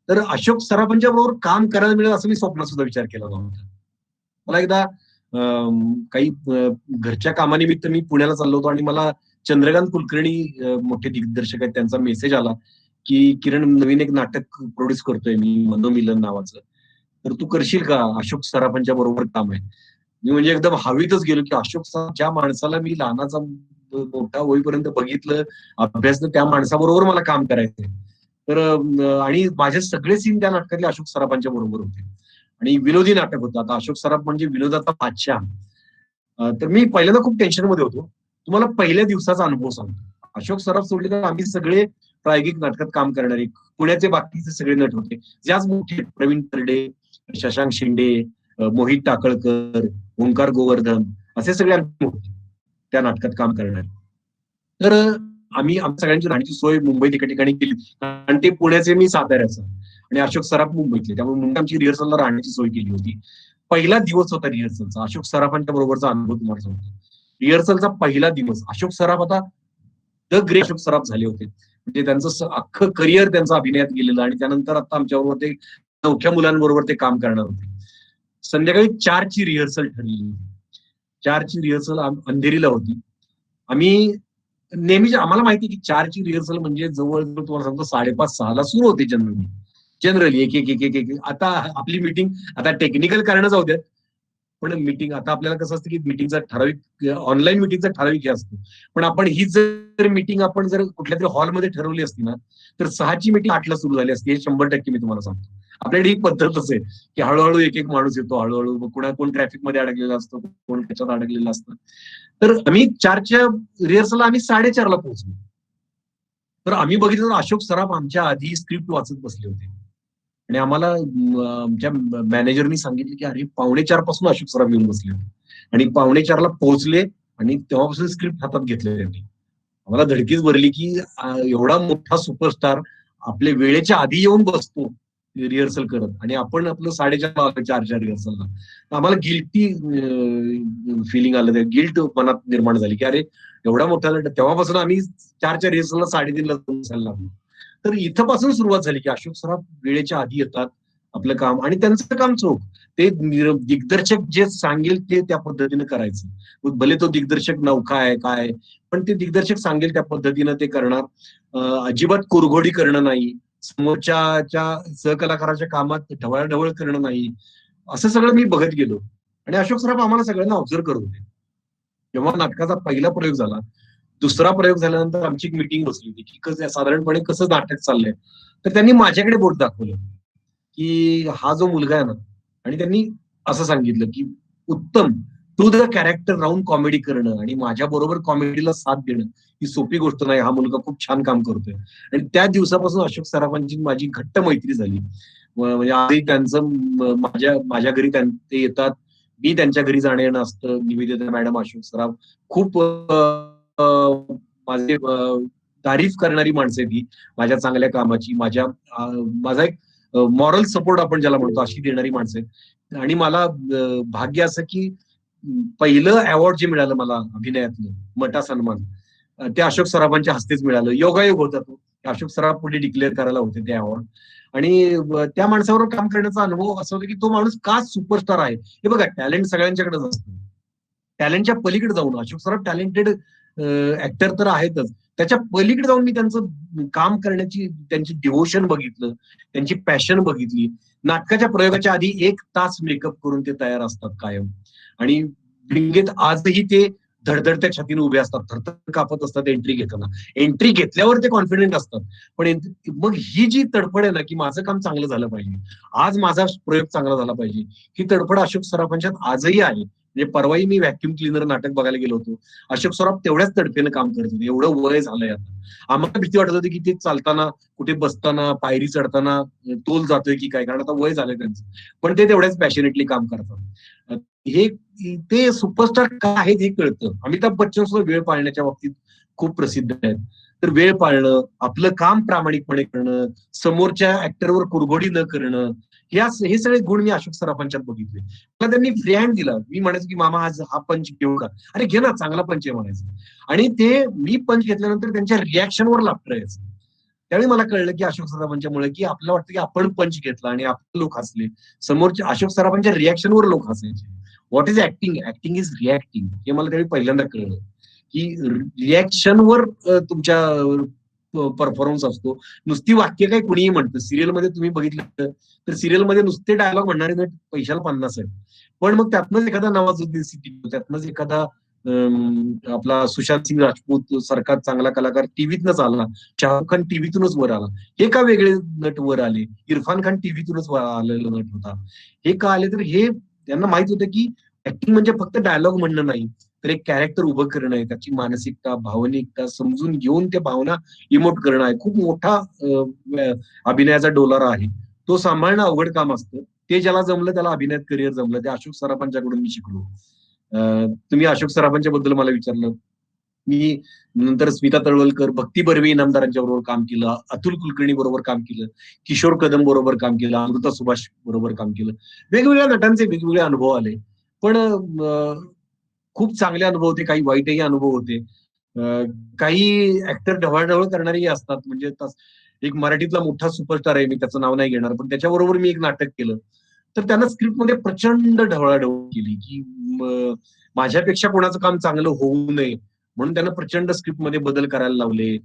तर अशोक सराफांच्या बरोबर काम करायला मिळेल असं मी स्वप्नात सुद्धा विचार केला नव्हता. मला एकदा काही घरच्या कामानिमित्त मी पुण्याला चाललो होतो आणि मला चंद्रकांत कुलकर्णी मोठे दिग्दर्शक आहेत, त्यांचा मेसेज आला की किरण, नवीन एक नाटक प्रोड्यूस करतोय मी, मनोमिलन नावाचं, तर तू करशील का? अशोक सराफांच्या बरोबर काम आहे. मी म्हणजे एकदम हवेतच गेलो की अशोक सराफ, ज्या माणसाला मी लहानाचा मोठा होईपर्यंत बघितलं, अभ्यासलं, त्या माणसाबरोबर मला काम करायचंय. तर आणि माझे सगळे सीन त्या नाटकातले अशोक सराफांच्या बरोबर होते आणि विनोदी नाटक होतं. आता अशोक सराफ म्हणजे विनोदाचा बादशाह. तर मी पहिल्यांदा खूप टेन्शनमध्ये होतो. तुम्हाला पहिल्या दिवसाचा अनुभव सांगतो. अशोक सराफ सोडले तर आम्ही सगळे प्रायोगिक नाटकात काम करणारे पुण्याचे बाकीचे सगळे नट होते, जे आज मोठे, प्रवीण तरडे, शशांक शिंदे, मोहित टाकळकर, ओंकार गोवर्धन, असे सगळे आम्ही होते त्या नाटकात काम करणारे. तर आम्ही आमच्या सगळ्यांची राहण्याची सोय मुंबईत एका ठिकाणी केली, आणि ते पुण्याचे, मी साताऱ्याचा आणि अशोक सराफ मुंबईतले, त्यामुळे मुंबईत आमची रिहर्सलला राहण्याची सोय केली होती. पहिला दिवस होता रिहर्सलचा, अशोक सराफांच्या बरोबरचा अनुभव तुम्हाला सांगतो. रिहर्सलचा पहिला दिवस, अशोक सराफ आता द ग्रेट अशोक सराफ झाले होते. म्हणजे त्यांचं अख्खं करिअर त्यांचं अभिनयात गेलेलं, आणि त्यानंतर आता आमच्याबरोबर ते 9 मुलांबरोबर ते काम करणार होते. संध्याकाळी 4ची रिहर्सल ठरलेली होती. 4ची रिहर्सल अंधेरीला होती. आम्ही नेहमी, आम्हाला माहिती की 4ची रिहर्सल म्हणजे जवळजवळ तुम्हाला सांगतो 5:30-6ला सुरू होते जनरली एक एक एक एक एक. आता आपली मीटिंग, आता टेक्निकल कारण जाऊ द्यात, पण मीटिंग आता आपल्याला कसं असतं की मीटिंगचा ठराविक, ऑनलाईन मीटिंगचा ठराविक हे असतो. पण आपण ही जर मीटिंग आपण जर कुठल्या तरी हॉलमध्ये ठरवली असती ना, तर 6ची मीटिंग 8ला सुरू झाली असती. हे 100% मी तुम्हाला सांगतो. आपल्याकडे ही पद्धतच आहे की हळूहळू एक एक माणूस येतो, हळूहळू कोण ट्रॅफिकमध्ये अडकलेला असतो, कोण त्याच्यात अडकलेला असतं. तर आम्ही 4च्या रिहर्सलला आम्ही 4:30ला पोहोचलो. तर आम्ही बघितलं तर अशोक सराफ आमच्या आधी स्क्रिप्ट वाचत बसले होते आणि आम्हाला आमच्या मॅनेजरनी सांगितलं की अरे 3:45 पासून अशोक सराफ येऊन बसले होते आणि 3:45ला पोहोचले आणि तेव्हापासून स्क्रिप्ट हातात घेतले त्यांनी. आम्हाला धडकीच भरली की एवढा मोठा सुपरस्टार आपल्या वेळेच्या आधी येऊन बसतो, रिहर्सल करत आणि आपण आपलं 4:30 रिहर्सलला. आम्हाला गिल्टी फिलिंग आलं, ते गिल्ट मनात निर्माण झाली की अरे एवढा मोठा तेव्हापासून आम्ही 4च्या रिहर्सलला 3:30ला बसायला लागलो. तर इथंपासून सुरुवात झाली की अशोक सराफ वेळेच्या आधी येतात, आपलं काम आणि त्यांचं काम चोख. ते दिग्दर्शक जे सांगेल ते त्या पद्धतीने करायचं. भले तो दिग्दर्शक नौका आहे काय, पण ते दिग्दर्शक सांगेल त्या पद्धतीनं ते करणार. अजिबात कुरघोडी करणं नाही, समोरच्या सहकलाकाराच्या कामात ढवळाढवळ करणं नाही, असं सगळं मी बघत गेलो. आणि अशोक सराफ आम्हाला सगळ्यांना ऑब्झर्व करत होते. जेव्हा नाटकाचा पहिला प्रयोग झाला, दुसरा प्रयोग झाल्यानंतर आमची एक मिटिंग बसली होती की साधारणपणे कसं नाटक चाललंय. तर त्यांनी माझ्याकडे बोट दाखवलं की हा जो मुलगा आहे ना, आणि त्यांनी असं सांगितलं की उत्तम, टू द कॅरेक्टर राहून कॉमेडी करणं आणि माझ्या बरोबर कॉमेडीला साथ देणं ही सोपी गोष्ट नाही. हा मुलगा खूप छान काम करतोय. आणि त्या दिवसापासून अशोक सराफांची माझी घट्ट मैत्री झाली. म्हणजे आधी त्यांचं माझ्या घरी ते येतात, मी त्यांच्या घरी जाणं येणं असतं. निवेदिता मॅडम, अशोक सराफ खूप माझे तारीफ करणारी माणसं आहे ती, माझ्या चांगल्या कामाची, माझा एक मॉरल सपोर्ट आपण ज्याला म्हणतो अशी देणारी माणसं आहेत. आणि मला भाग्य असं की पहिलं अवॉर्ड जे मिळालं मला अभिनयातलं, मटा सन्मान, ते अशोक सराफांच्या हस्तेच मिळालं. योगायोग होता तो. अशोक सराफ पुढे डिक्लेअर करायला होते ते अवॉर्ड. आणि त्या माणसावर काम करण्याचा अनुभव असा होता की तो माणूस का सुपरस्टार आहे. हे बघा, टॅलेंट सगळ्यांच्याकडेच असतं. टॅलेंटच्या पलीकडे जाऊन अशोक सराफ टॅलेंटेड ऍक्टर तर आहेतच, त्याच्या पलीकडे जाऊन मी त्यांचं काम करण्याची, त्यांची डिव्होशन बघितलं, त्यांची पॅशन बघितली. नाटकाच्या प्रयोगाच्या आधी 1 तास मेकअप करून ते तयार असतात कायम. आणि भिंगेत आजही ते धडधडत्या छातीने उभे असतात, थरथर कापत असतात एंट्री घेताना. एंट्री घेतल्यावर ते कॉन्फिडेंट असतात, पण मग ही जी तडफड आहे ना की माझं काम चांगलं झालं पाहिजे, आज माझा प्रयोग चांगला झाला पाहिजे, ही तडफड अशोक सराफांच्यात आजही आहे. म्हणजे परवाही मी व्हॅक्युम क्लिनर नाटक बघायला गेलो होतो. अशोक सराफ तेवढ्याच तडफेनं काम करत होते. एवढं वय झालंय आता. आम्हाला भीती वाटत होती की ते चालताना, कुठे बसताना, पायरी चढताना तोल जातोय की काय, कारण आता वय झालंय त्यांचं. पण ते तेवढ्याच पॅशनेटली काम करतात. हे ते सुपरस्टार काय आहेत हे कळतं. अमिताभ बच्चन सुद्धा वेळ पाळण्याच्या बाबतीत खूप प्रसिद्ध आहेत. तर वेळ पाळणं, आपलं काम प्रामाणिकपणे करणं, समोरच्या ऍक्टरवर कुरघोडी न करणं, हे सगळे गुण मी अशोक सराफांच्यात बघितले. मला त्यांनी फ्री हँड दिला. मी म्हणायचो की मामा आज हा पंच घेऊ का, अरे घे ना, चांगला पंच आहे म्हणायचं. आणि ते मी पंच घेतल्यानंतर त्यांच्या रिॲक्शनवर लाफ्टर यायचं. त्यावेळी मला कळलं की अशोक सराफांच्यामुळे की आपल्याला वाटतं की आपण पंच घेतला आणि आपले लोक हसले, समोरच्या अशोक सराफांच्या रिॲक्शनवर लोक हसायचे. What is acting, acting is reacting, हे मला त्यावेळी पहिल्यांदा कळलं की रिॲक्शनवर तुमच्या परफॉर्मन्स असतो. नुसती वाक्य काय कुणीही म्हणतं. सिरियलमध्ये तुम्ही बघितलं तर सिरियलमध्ये नुसते डायलॉग म्हणणारे नट पैशाला 50 आहेत, पण मग त्यातनंच एखादा नवाजुद्दीन सिद्दीकी, त्यातनंच एखादा आपला सुशांत सिंग राजपूत सारखा चांगला कलाकार टीव्हीतनच आला, शाहरुख खान टीव्हीतूनच वर आला. हे का वेगळे नट वर आले? इरफान खान टीव्हीतूनच आलेला नट होता. हे का आले? तर हे त्यांना माहित होतं की ऍक्टिंग म्हणजे फक्त डायलॉग म्हणणं नाही, तर एक कॅरेक्टर उभं करणं आहे, त्याची मानसिकता, भावनिकता समजून घेऊन त्या भावना इमोट करणं आहे. खूप मोठा अभिनयाचा डोलारा आहे. तो सांभाळणं अवघड काम असतं. ते ज्याला जमलं त्याला अभिनयात करिअर जमलं. ते अशोक सराफांच्याकडून मी शिकलो. तुम्ही अशोक सराफांच्या बद्दल मला विचारलं. मी नंतर स्मिता तळवलकर, भक्ती बर्वे इनामदारांच्या बरोबर काम केलं, अतुल कुलकर्णी बरोबर काम केलं, किशोर कदम बरोबर काम केलं, अमृता सुभाष बरोबर काम केलं. वेगवेगळ्या नटांचे वेगवेगळे अनुभव आले. पण खूप चांगले अनुभव होते, काही वाईटही अनुभव होते. काही ऍक्टर ढवळाढवळ करणारेही असतात. म्हणजे एक मराठीतला मोठा सुपरस्टार आहे, मी त्याचं नाव नाही घेणार, पण त्याच्याबरोबर मी एक नाटक केलं. तर त्यानं स्क्रिप्टमध्ये प्रचंड ढवळाढवळ केली की माझ्यापेक्षा कोणाचं काम चांगलं होऊ नये म्हणून त्यानं प्रचंड स्क्रिप्टमध्ये बदल करायला लावले.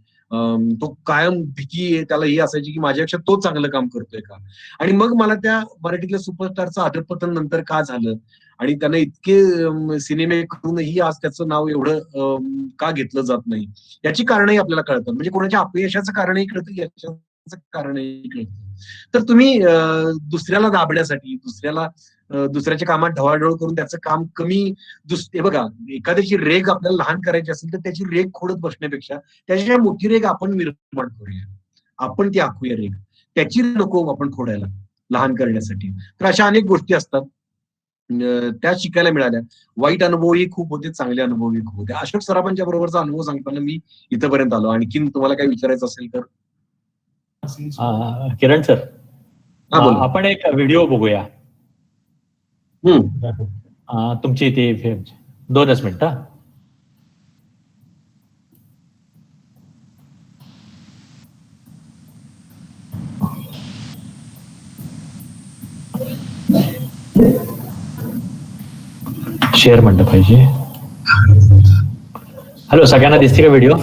तो कायम भीती त्याला ही असायची की माझ्यापेक्षा तो चांगलं काम करतोय का. आणि मग मला त्या मराठीतल्या सुपरस्टारचं अधपतन नंतर का झालं आणि त्यानं इतके सिनेमे करूनही आज त्याचं नाव एवढं का घेतलं जात नाही, याची कारणही आपल्याला कळतात. म्हणजे कोणाच्या अपयशाचं कारणही कळतं, यशाचं कारणही कळतं. तर तुम्ही दुसऱ्याला दाबण्यासाठी, दुसऱ्याच्या कामात ढवळाढवळ करून त्याचं काम कमी, हे बघा, एखाद्याची रेग आपल्याला लहान करायची असेल तर त्याची रेग खोडत बसण्यापेक्षा त्याची मोठी रेग आपण निर्माण करूया, आपण ती आखूया रेग, त्याची नको आपण खोडायला लहान करण्यासाठी. तर अशा अनेक गोष्टी असतात, त्या शिकायला मिळाल्या. वाईट अनुभवही खूप होते, चांगले अनुभवही खूप होते. अशोक सराफांच्या बरोबरचा अनुभव सांगताना मी इथपर्यंत आलो. आणखीन तुम्हाला काही विचारायचं असेल तर. किरण सर, हा बोला. आपण एक व्हिडिओ बघूया. तुमची ती 2च मिनिटं. शेअर म्हणलं पाहिजे. हॅलो, सगळ्यांना दिसते का व्हिडिओ?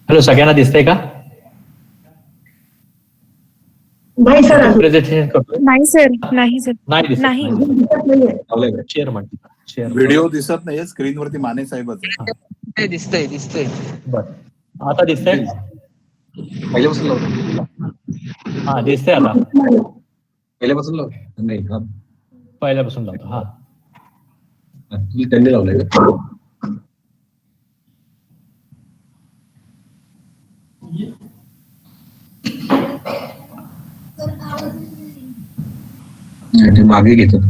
हॅलो, सगळ्यांना दिसतंय का? नाही सर, प्रेझेंटेशन करतोय. नाही सर, नाही सर, नाही दिसत. नाही. शेअर म्हणते. शेअर व्हिडिओ दिसत नाहीये स्क्रीनवरती. माने साहेबच आहे. दिसतंय दिसतंय. बर, आता दिसतंय? पहिल्यापासून लावतो. हा, दिसतंय आता. पहिल्यापासून लावतो नाही का? पहिल्यापासून लावतो. हा, त्यांनी लावलंय का? ते मागे घेतात.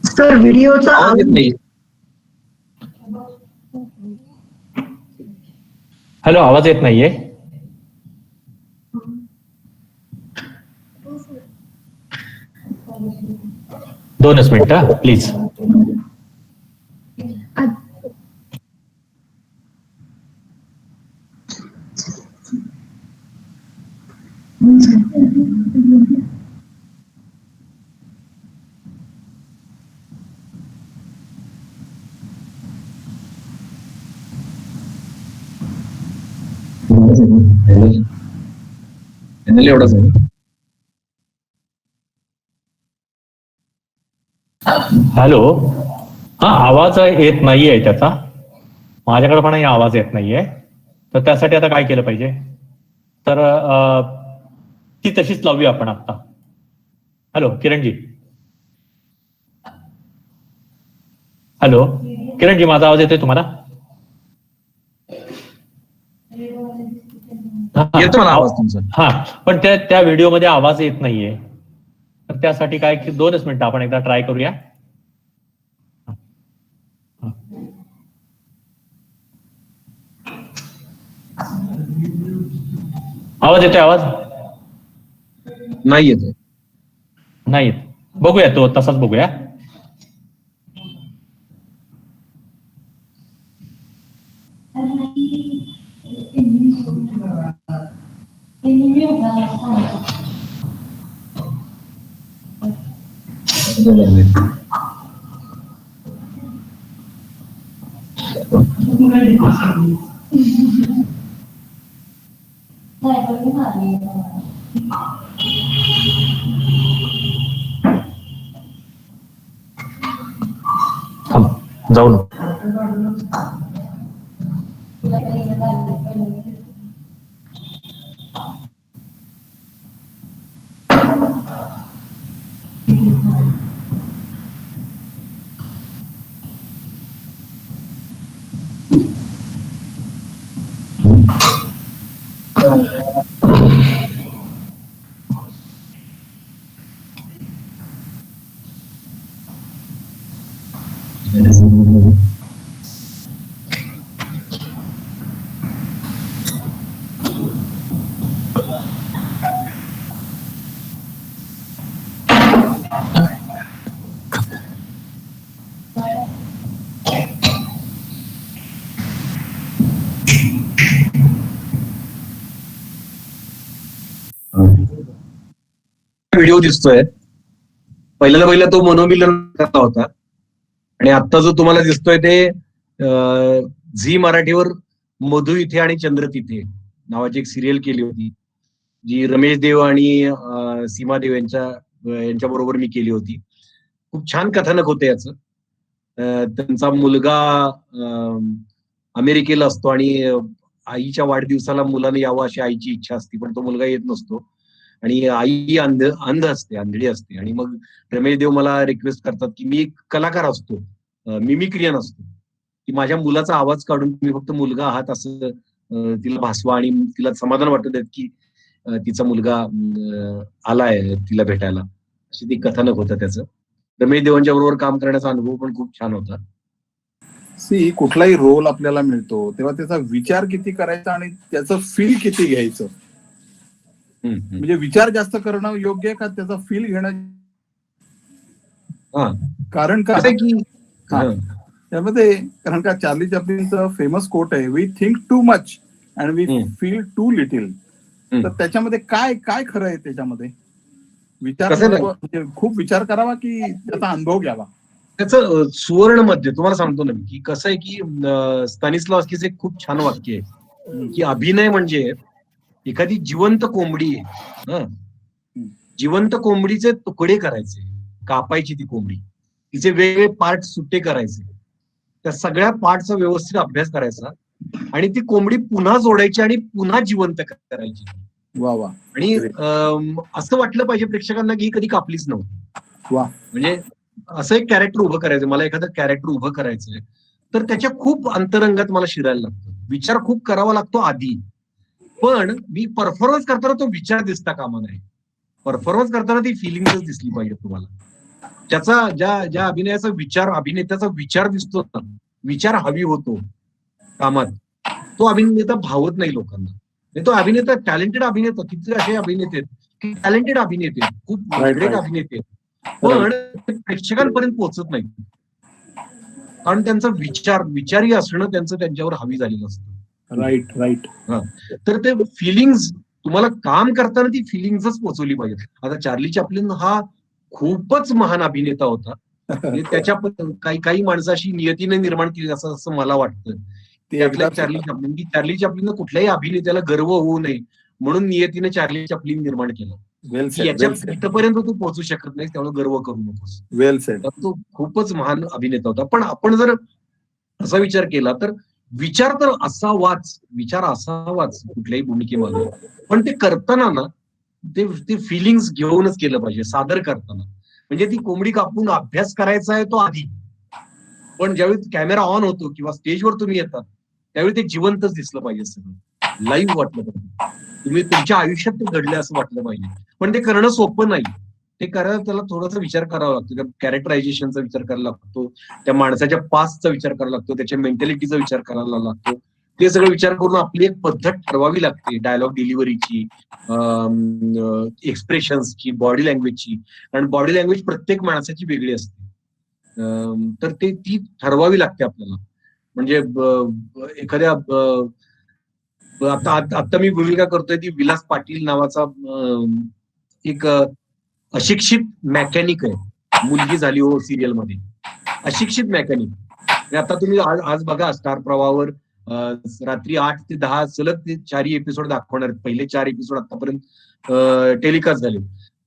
सर व्हिडिओचा आवाज येत नाही. हॅलो, आवाज येत नाहीये? दोनच मिनिटं प्लीज. एवढंच आहे. हॅलो, हा, आवाज येत नाहीये त्याचा. माझ्याकडे पण आवाज येत नाहीये. तर त्यासाठी आता काय केलं पाहिजे? तर ती तशीच लावूया आपण आता. हॅलो किरणजी. हॅलो किरणजी, माझा आवाज येतोय तुम्हाला? येतो मला आवाज तुमचा. हा, पण त्या व्हिडिओमध्ये आवाज येत नाहीये. तर त्यासाठी काय, 2च मिनिटं आपण एकदा ट्राय करूया. आवाज येतोय? आवाज नाही येत. नाही येत. बघूया, तो तसाच बघूया. जाऊन व्हिडिओ दिसतोय. पहिला तो मनोमिलन करता होता आणि आता जो तुम्हाला दिसतोय ते झी मराठीवर मधु इथे आणि चंद्र तिथे नावाची एक सिरियल केली होती, जी रमेश देव आणि सीमा देव यांच्या बरोबर मी केली होती. खूप छान कथानक होते याचं. त्यांचा मुलगा अमेरिकेला असतो आणि आईच्या वाढदिवसाला मुलाने यावं अशी आईची इच्छा असते, पण तो मुलगा येत नसतो आणि आई अंध असते, आंधळी असते. आणि मग रमेश देव मला रिक्वेस्ट करतात की मी एक कलाकार असतो, मिमिक्रियन असतो, की माझ्या मुलाचा आवाज काढून तुम्ही फक्त मुलगा आहात असं तिला भासवा आणि तिला समाधान वाटत आहेत की तिचा मुलगा आलाय तिला भेटायला. अशी ती कथानक होतं त्याचं. रमेश देवांच्या बरोबर काम करण्याचा अनुभव पण खूप छान होता. कुठलाही रोल आपल्याला मिळतो तेव्हा त्याचा विचार किती करायचा आणि त्याचं फील किती घ्यायचं, म्हणजे विचार जास्त करणं योग्य आहे का त्याचा फील घेणं? कारण का त्यामध्ये कारण का चार्ली चॅप्लिनचं फेमस कोट आहे, we think too much and we feel too little. तर त्याच्यामध्ये काय काय खरं आहे त्याच्यामध्ये? विचार म्हणजे खूप विचार करावा की त्याचा अनुभव घ्यावा? त्याचं सुवर्ण मध्य तुम्हाला सांगतो ना मी, की कसं आहे की स्तानिस्लावस्कीचं एक खूप छान वाक्य आहे की अभिनय म्हणजे एखादी जिवंत कोंबडी आहे, जिवंत कोंबडीचे तुकडे करायचे, कापायची ती कोंबडी, तिचे वेगवेगळे पार्ट सुट्टे करायचे, त्या सगळ्या पार्टचा व्यवस्थित अभ्यास करायचा आणि ती कोंबडी पुन्हा जोडायची आणि पुन्हा जिवंत करायची. वा वा. आणि असं वाटलं पाहिजे प्रेक्षकांना की ही कधी कापलीच नव्हती. वा. म्हणजे असं एक कॅरेक्टर उभं करायचं, मला एखादं कॅरेक्टर उभं करायचंय तर त्याच्या खूप अंतरंगात मला शिरायला लागतं, विचार खूप करावा लागतो आधी. पण मी परफॉर्मन्स करताना तो विचार दिसता कामा नये. परफॉर्मन्स करताना ती फिलिंगच दिसली पाहिजे तुम्हाला. त्याचा ज्या अभिनयाचा विचार, अभिनेत्याचा विचार दिसतो ना, विचार हवी होतो कामात, तो अभिनेता भावत नाही लोकांना. तो अभिनेता टॅलेंटेड अभिनेता, किती असे अभिनेते आहेत, टॅलेंटेड अभिनेते, खूप ग्रेट अभिनेते, पण प्रेक्षकांपर्यंत पोहोचत नाही कारण त्यांचा विचारी असणं त्यांच्यावर हवी झालेलं असतं. Right right. तर ते फिलिंग्स तुम्हाला काम करताना ती फिलिंग्सच पोहोचवली पाहिजे. आता चार्ली चॅप्लिन हा खूपच महान अभिनेता होता. त्याच्या काही माणसाशी नियतीने निर्माण केली असं मला वाटतं. त्यातल्या चार्ली चॅप्लिननं कुठल्याही अभिनेत्याला गर्व होऊ नये म्हणून नियतीने चार्ली चॅप्लिन निर्माण केलं. इथपर्यंत तू पोहोचू शकत नाही त्यामुळे गर्व करू नकोस. वेल सेड. तो खूपच महान अभिनेता होता. पण आपण जर असा विचार केला तर विचार तर असावाच कुठल्याही भूमिकेमध्ये, पण ते करताना ना ते फिलिंग्स घेऊनच केलं पाहिजे सादर करताना. म्हणजे ती कोंबडी कापून अभ्यास करायचा आहे तो आधी, पण ज्यावेळी कॅमेरा ऑन होतो किंवा स्टेजवर तुम्ही येतात त्यावेळी ते जिवंतच दिसलं पाहिजे, सगळं लाईव्ह वाटलं पाहिजे, तुम्ही तुमच्या आयुष्यात ते घडले असं वाटलं पाहिजे. पण ते करणं सोपं नाही. ते करायला त्याला थोडासा विचार करावा लागतो, त्या कॅरेक्टरायझेशनचा विचार करायला लागतो, त्या माणसाच्या पास्टचा विचार करायला लागतो, त्याच्या मेंटॅलिटीचा विचार करायला लागतो. ते सगळं विचार करून आपली एक पद्धत ठरवावी लागते, डायलॉग डिलिव्हरीची, एक्सप्रेशन्सची, बॉडी लँग्वेजची. कारण बॉडी लँग्वेज प्रत्येक माणसाची वेगळी असते. तर ती ठरवावी लागते आपल्याला. म्हणजे एखाद्या आता मी भूमिका करतोय ती विलास पाटील नावाचा एक अशिक्षित मेकॅनिक आहे, मुलगी झाली हो सिरियल मध्ये, अशिक्षित मेकॅनिक. आता तुम्ही आज बघा स्टार प्रवाहावर रात्री 8 ते 10 सलग ते 4 एपिसोड दाखवणार, पहिले 4 एपिसोड आतापर्यंत टेलिकास्ट झाले.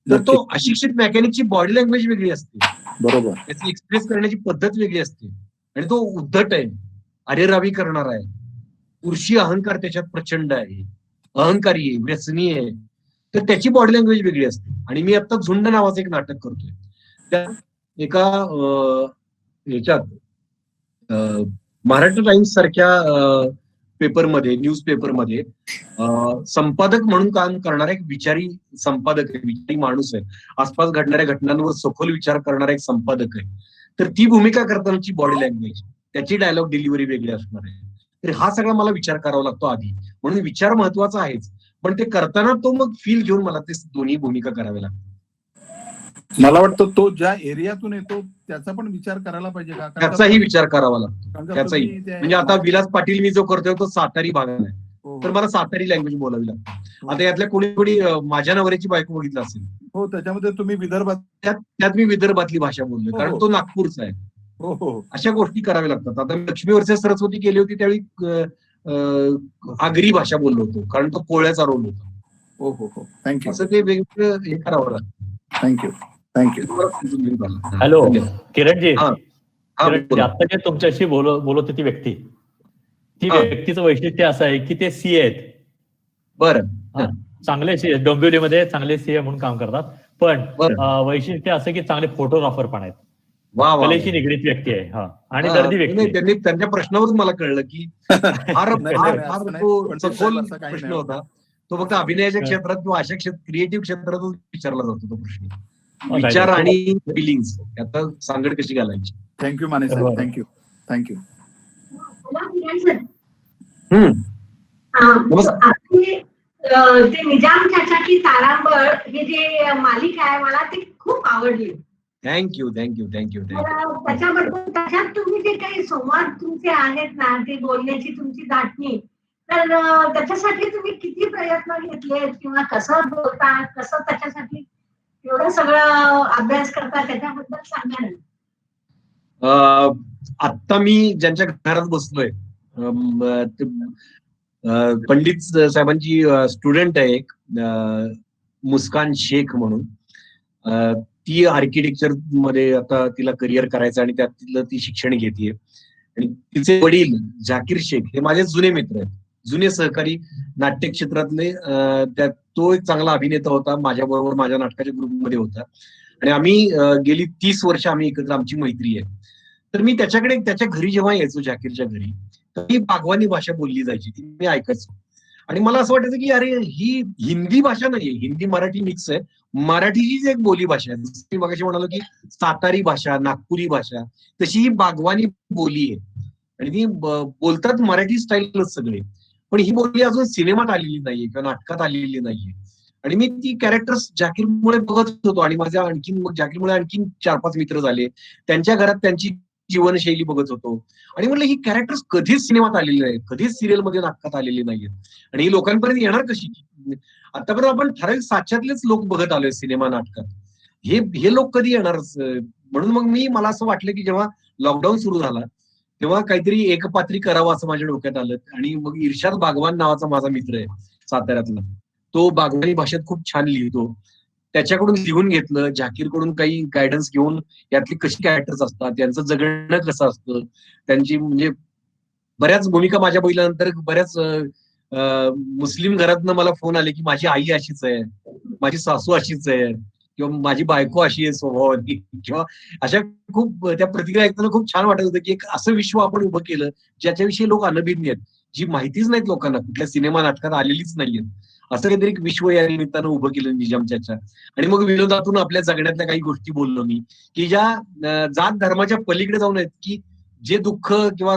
तर तो अशिक्षित मेकॅनिकची बॉडी लँग्वेज वेगळी असते, बरोबर, त्याची एक्सप्रेस करण्याची पद्धत वेगळी असते आणि तो उद्धट आहे, अरेरावी करणार आहे, पुरुषी अहंकार त्याच्यात प्रचंड आहे, अहंकारी आहे, व्यसनी आहे. तर त्याची बॉडी लँग्वेज वेगळी असते. आणि मी आता झुंड नावाचं एक नाटक करतोय, त्या एका ह्याच्यात महाराष्ट्र टाइम्स सारख्या पेपरमध्ये, न्यूज पेपरमध्ये संपादक म्हणून काम करणारा एक विचारी संपादक आहे, विचारी माणूस आहे, आसपास घडणाऱ्या घटनांवर सखोल विचार करणारा एक संपादक आहे. तर ती भूमिका करतानाची बॉडी लँग्वेज, त्याची डायलॉग डिलिव्हरी वेगळी असणार आहे. तर हा सगळा मला विचार करावा लागतो आधी. म्हणून विचार महत्वाचा आहेच, पण ते करताना तो मग फील घेऊन मला ते दोन्ही भूमिका कराव्या लागतात. मला वाटतं तो ज्या एरियातून येतो त्याचा पण विचार करायला पाहिजे का? त्याचाही विचार करावा लागतो, त्याचाही. म्हणजे आता विलास पाटील मी जो करतोय तो सातारी भागात आहे, तर मला सातारी लँग्वेज बोलावी लागते. आता यातल्या कोणी माझ्या नवऱ्याची बायको बघितलं असेल, हो, त्याच्यामध्ये तुम्ही विदर्भात, त्यात मी विदर्भातली भाषा बोललो कारण तो नागपूरचा आहे. अशा गोष्टी कराव्या लागतात. आता लक्ष्मी वर्षा सरस्वती केली होती त्यावेळी आगरी भाषा बोललो होतो कारण तो कोळ्याचा रोल होता. हो, थँक्यू. असं ते वेगवेगळं हे करावं लागतं. थँक्यू. हॅलो किरणजी, आता जे तुमच्याशी बोलत होती ती व्यक्तीचं वैशिष्ट्य असं आहे की ते सीए आहेत. बरं, चांगले सीए, डोंबिवलीमध्ये चांगले सीए म्हणून काम करतात, पण वैशिष्ट्य असं की चांगले फोटोग्राफर पण आहेत, कलेशी निगडीत व्यक्ती आहे. हा, आणि दर्दी व्यक्ती. त्यांनी त्यांच्या प्रश्नावरून मला कळलं की फार सखोल प्रश्न होता तो. फक्त अभिनयाच्या क्षेत्रात किंवा अशा क्रिएटिव्ह क्षेत्रातच विचारला जातो तो प्रश्न. विचार आणि फिलिंग्स याचा सांगड कशी घालायची. थँक्यू माने हो. साहेब, थँक्यू. ते निजाम चाचा की तारांबळ हे जे मालिका आहे मला ती खूप आवडली. थँक्यू. त्याच्याबद्दल त्याच्यात तुम्ही जे काही संवाद तुमचे आहेत ना, ते बोलण्याची तुमची धाटणी, तर त्याच्यासाठी तुम्ही किती प्रयत्न घेतले किंवा कसं बोलता, कसं त्याच्यासाठी एवढं सगळं अभ्यास करता, त्याच्याबद्दल सांगा ना. आत्ता मी ज्यांच्या घरात बसलोय पंडित साहेबांची स्टुडंट आहे एक, मुस्कान शेख म्हणून. ती आर्किटेक्चर मध्ये आता तिला करिअर करायचं आणि त्यातलं ती शिक्षण घेतेय. आणि तिचे वडील झाकीर शेख हे माझे जुने मित्र आहेत, जुने सहकारी नाट्य क्षेत्रातले. तो एक चांगला अभिनेता होता, माझ्या बरोबर माझ्या नाटकाच्या ग्रुपमध्ये होता आणि आम्ही गेली 30 वर्ष आम्ही एकत्र, आमची मैत्री आहे. तर मी त्याच्याकडे त्याच्या घरी जेव्हा यायचो, झाकीरच्या घरी, तर ही बागवानी भाषा बोलली जायची, ती मी ऐकायचो. आणि मला असं वाटायचं की अरे ही हिंदी भाषा नाहीये, हिंदी मराठी मिक्स आहे, मराठीचीच एक बोली भाषा आहे. जसं मी मगाशी म्हणालो की सातारी भाषा, नागपुरी भाषा, तशी ही बागवानी बोली आहे आणि ती बोलतात मराठी स्टाईलच सगळे. पण ही बोली अजून सिनेमात आलेली नाहीये किंवा नाटकात आलेली नाहीये. आणि मी ती कॅरेक्टर्स झाकीरमुळे बघत होतो आणि माझ्या आणखीन मग झाकीरमुळे आणखीन 4-5 मित्र झाले. त्यांच्या घरात त्यांची जीवनशैली बघत होतो आणि म्हटलं ही कॅरेक्टर्स कधीच सिनेमात आलेली नाही, कधीच सिरियलमध्ये नाटकात आलेली नाहीये आणि ही लोकांपर्यंत येणार कशी. आतापर्यंत आपण ठराविक साच्यातलेच लोक बघत आलोय सिनेमा नाटकात, हे लोक कधी येणार. म्हणून मग मला असं वाटलं की जेव्हा लॉकडाऊन सुरू झाला तेव्हा काहीतरी एकपात्री करावं असं माझ्या डोक्यात आलं. आणि मग इर्शाद बागवान नावाचा माझा मित्र आहे साताऱ्यातला, तो बागवानी भाषेत खूप छान लिहितो, त्याच्याकडून लिहून घेतलं. झाकीरकडून काही गायडन्स घेऊन यातली कशी कॅरेक्टर्स असतात, त्यांचं जगणं कसं असतं, त्यांची म्हणजे बऱ्याच भूमिका माझ्या बघितल्यानंतर बऱ्याच मुस्लिम घरातनं मला फोन आले की माझी आई अशीच आहे, माझी सासू अशीच आहे, किंवा माझी बायको अशी आहे स्वभावाने, किंवा अशा खूप त्या प्रतिक्रिया ऐकताना खूप छान वाटत होतं की एक असं विश्व आपण उभं केलं ज्याच्याविषयी लोक अनभिज्ञ आहेत, जी माहितीच नाहीत लोकांना, कुठल्या सिनेमा नाटकात आलेलीच नाहीयेत. असं काहीतरी एक विश्व या निमित्तानं उभं केलं निजाम चाचा. आणि मग विनोदातून आपल्या जगण्यातल्या काही गोष्टी बोललो मी की ज्या जात धर्माच्या पलीकडे जाऊन आहेत, की जे दुःख किंवा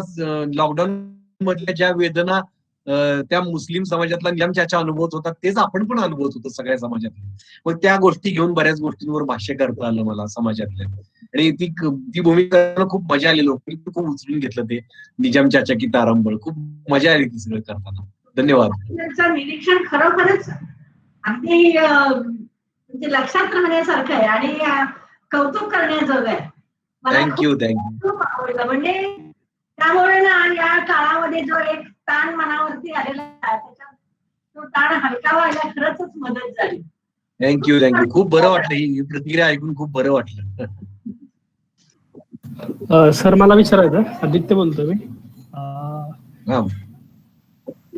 लॉकडाऊन मधल्या ज्या वेदना त्या मुस्लिम समाजातला निजाम चाचा अनुभवत होता तेच आपण पण अनुभवत होतो सगळ्या समाजातले. मग त्या गोष्टी घेऊन बऱ्याच गोष्टींवर भाष्य करता आलं मला समाजातल्या. आणि ती भूमिका खूप मजा आली, लोकांनी खूप उचलून घेतलं ते निजाम चाचा की तारांबळ. खूप मजा आली ती सगळं करताना. धन्यवाद. निरीक्षण खरोखरच अगदी म्हणजे लक्षात राहण्यासारखं आहे आणि कौतुक करण्याजोगं आहे. थँक्यू. खूप आवडलं. म्हणजे त्यामुळे ना या काळामध्ये जो एक ताण मनावरती आलेला आहे त्याच्यात तो ताण हलका व्हायला खरंच मदत झाली. थँक्यू. खूप बरं वाटलं, ही प्रतिक्रिया ऐकून खूप बरं वाटलं. सर मला विचारायचं, आदित्य बोलतोय मी.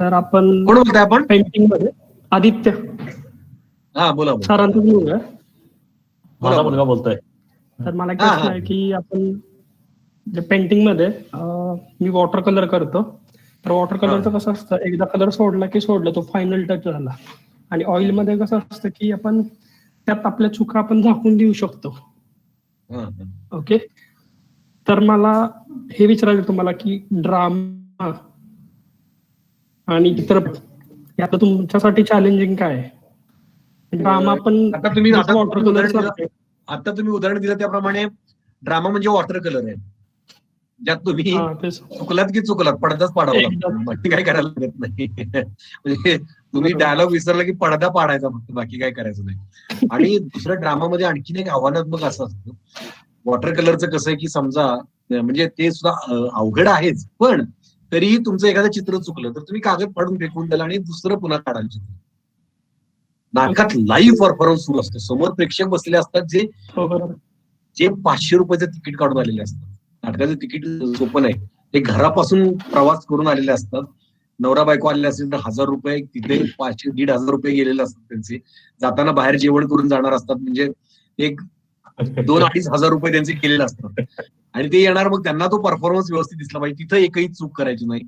तर आपण कोण बोलताय आपण? पेंटिंग मध्ये आदित्य. हा बोला. सरांचाच मुलगा. माझा मुलगा बोलतोय. तर मला एक प्रश्न आहे की आपण जे पेंटिंग मध्ये मी वॉटर कलर करतो, तर वॉटर कलरचं कसं असतं, एकदा कलर सोडला की सोडला, तो फायनल टच झाला. आणि ऑइल मध्ये कसं असतं की आपण त्यात आपल्या चुका आपण झाकून देऊ शकतो. ओके. तर मला हे विचारायचं तुम्हाला की ड्रामा आणि चित्रपट यात तुमच्यासाठी चॅलेंजिंग काय आहे? ड्रामा पण आता तुम्ही उदाहरण दिलं त्याप्रमाणे ड्रामा म्हणजे वॉटर कलर आहे, ज्यात तुम्ही चुकलात की चुकलात पडदाच पाडावा लागतो, बाकी काय करायला लागत नाही. म्हणजे तुम्ही डायलॉग विसरला की पडदा पाडायचा फक्त, बाकी काय करायचं नाही. आणि दुसऱ्या ड्रामामध्ये आणखीन एक आव्हानात्मक असं असतं वॉटर कलरचं, कसं आहे की समजा म्हणजे ते सुद्धा अवघड आहेच, पण तरीही तुमचं एखादं चित्र चुकलं तर तुम्ही कागद फाडून फेकून द्याल आणि दुसरं पुन्हा काढायला चित्र. नाटकात लाईव्ह परफॉर्मन्स सुरू असतो, समोर प्रेक्षक बसलेले असतात जे 500 रुपयाचं तिकीट काढून आलेले असतात. नाटकाचं तिकीट सोपं नाही, ते घरापासून प्रवास करून आलेले असतात. नवरा बायको आलेले असतील तर 1000 रुपये, तिथे 500-1500 रुपये गेलेले असतात त्यांचे. जाताना बाहेर जेवण करून जाणार असतात, म्हणजे एक 2-2.5 हजार रुपये त्यांचे केलेले असतात. आणि ते येणार, मग त्यांना तो परफॉर्मन्स व्यवस्थित दिसला पाहिजे, तिथं एकही चूक करायची नाही.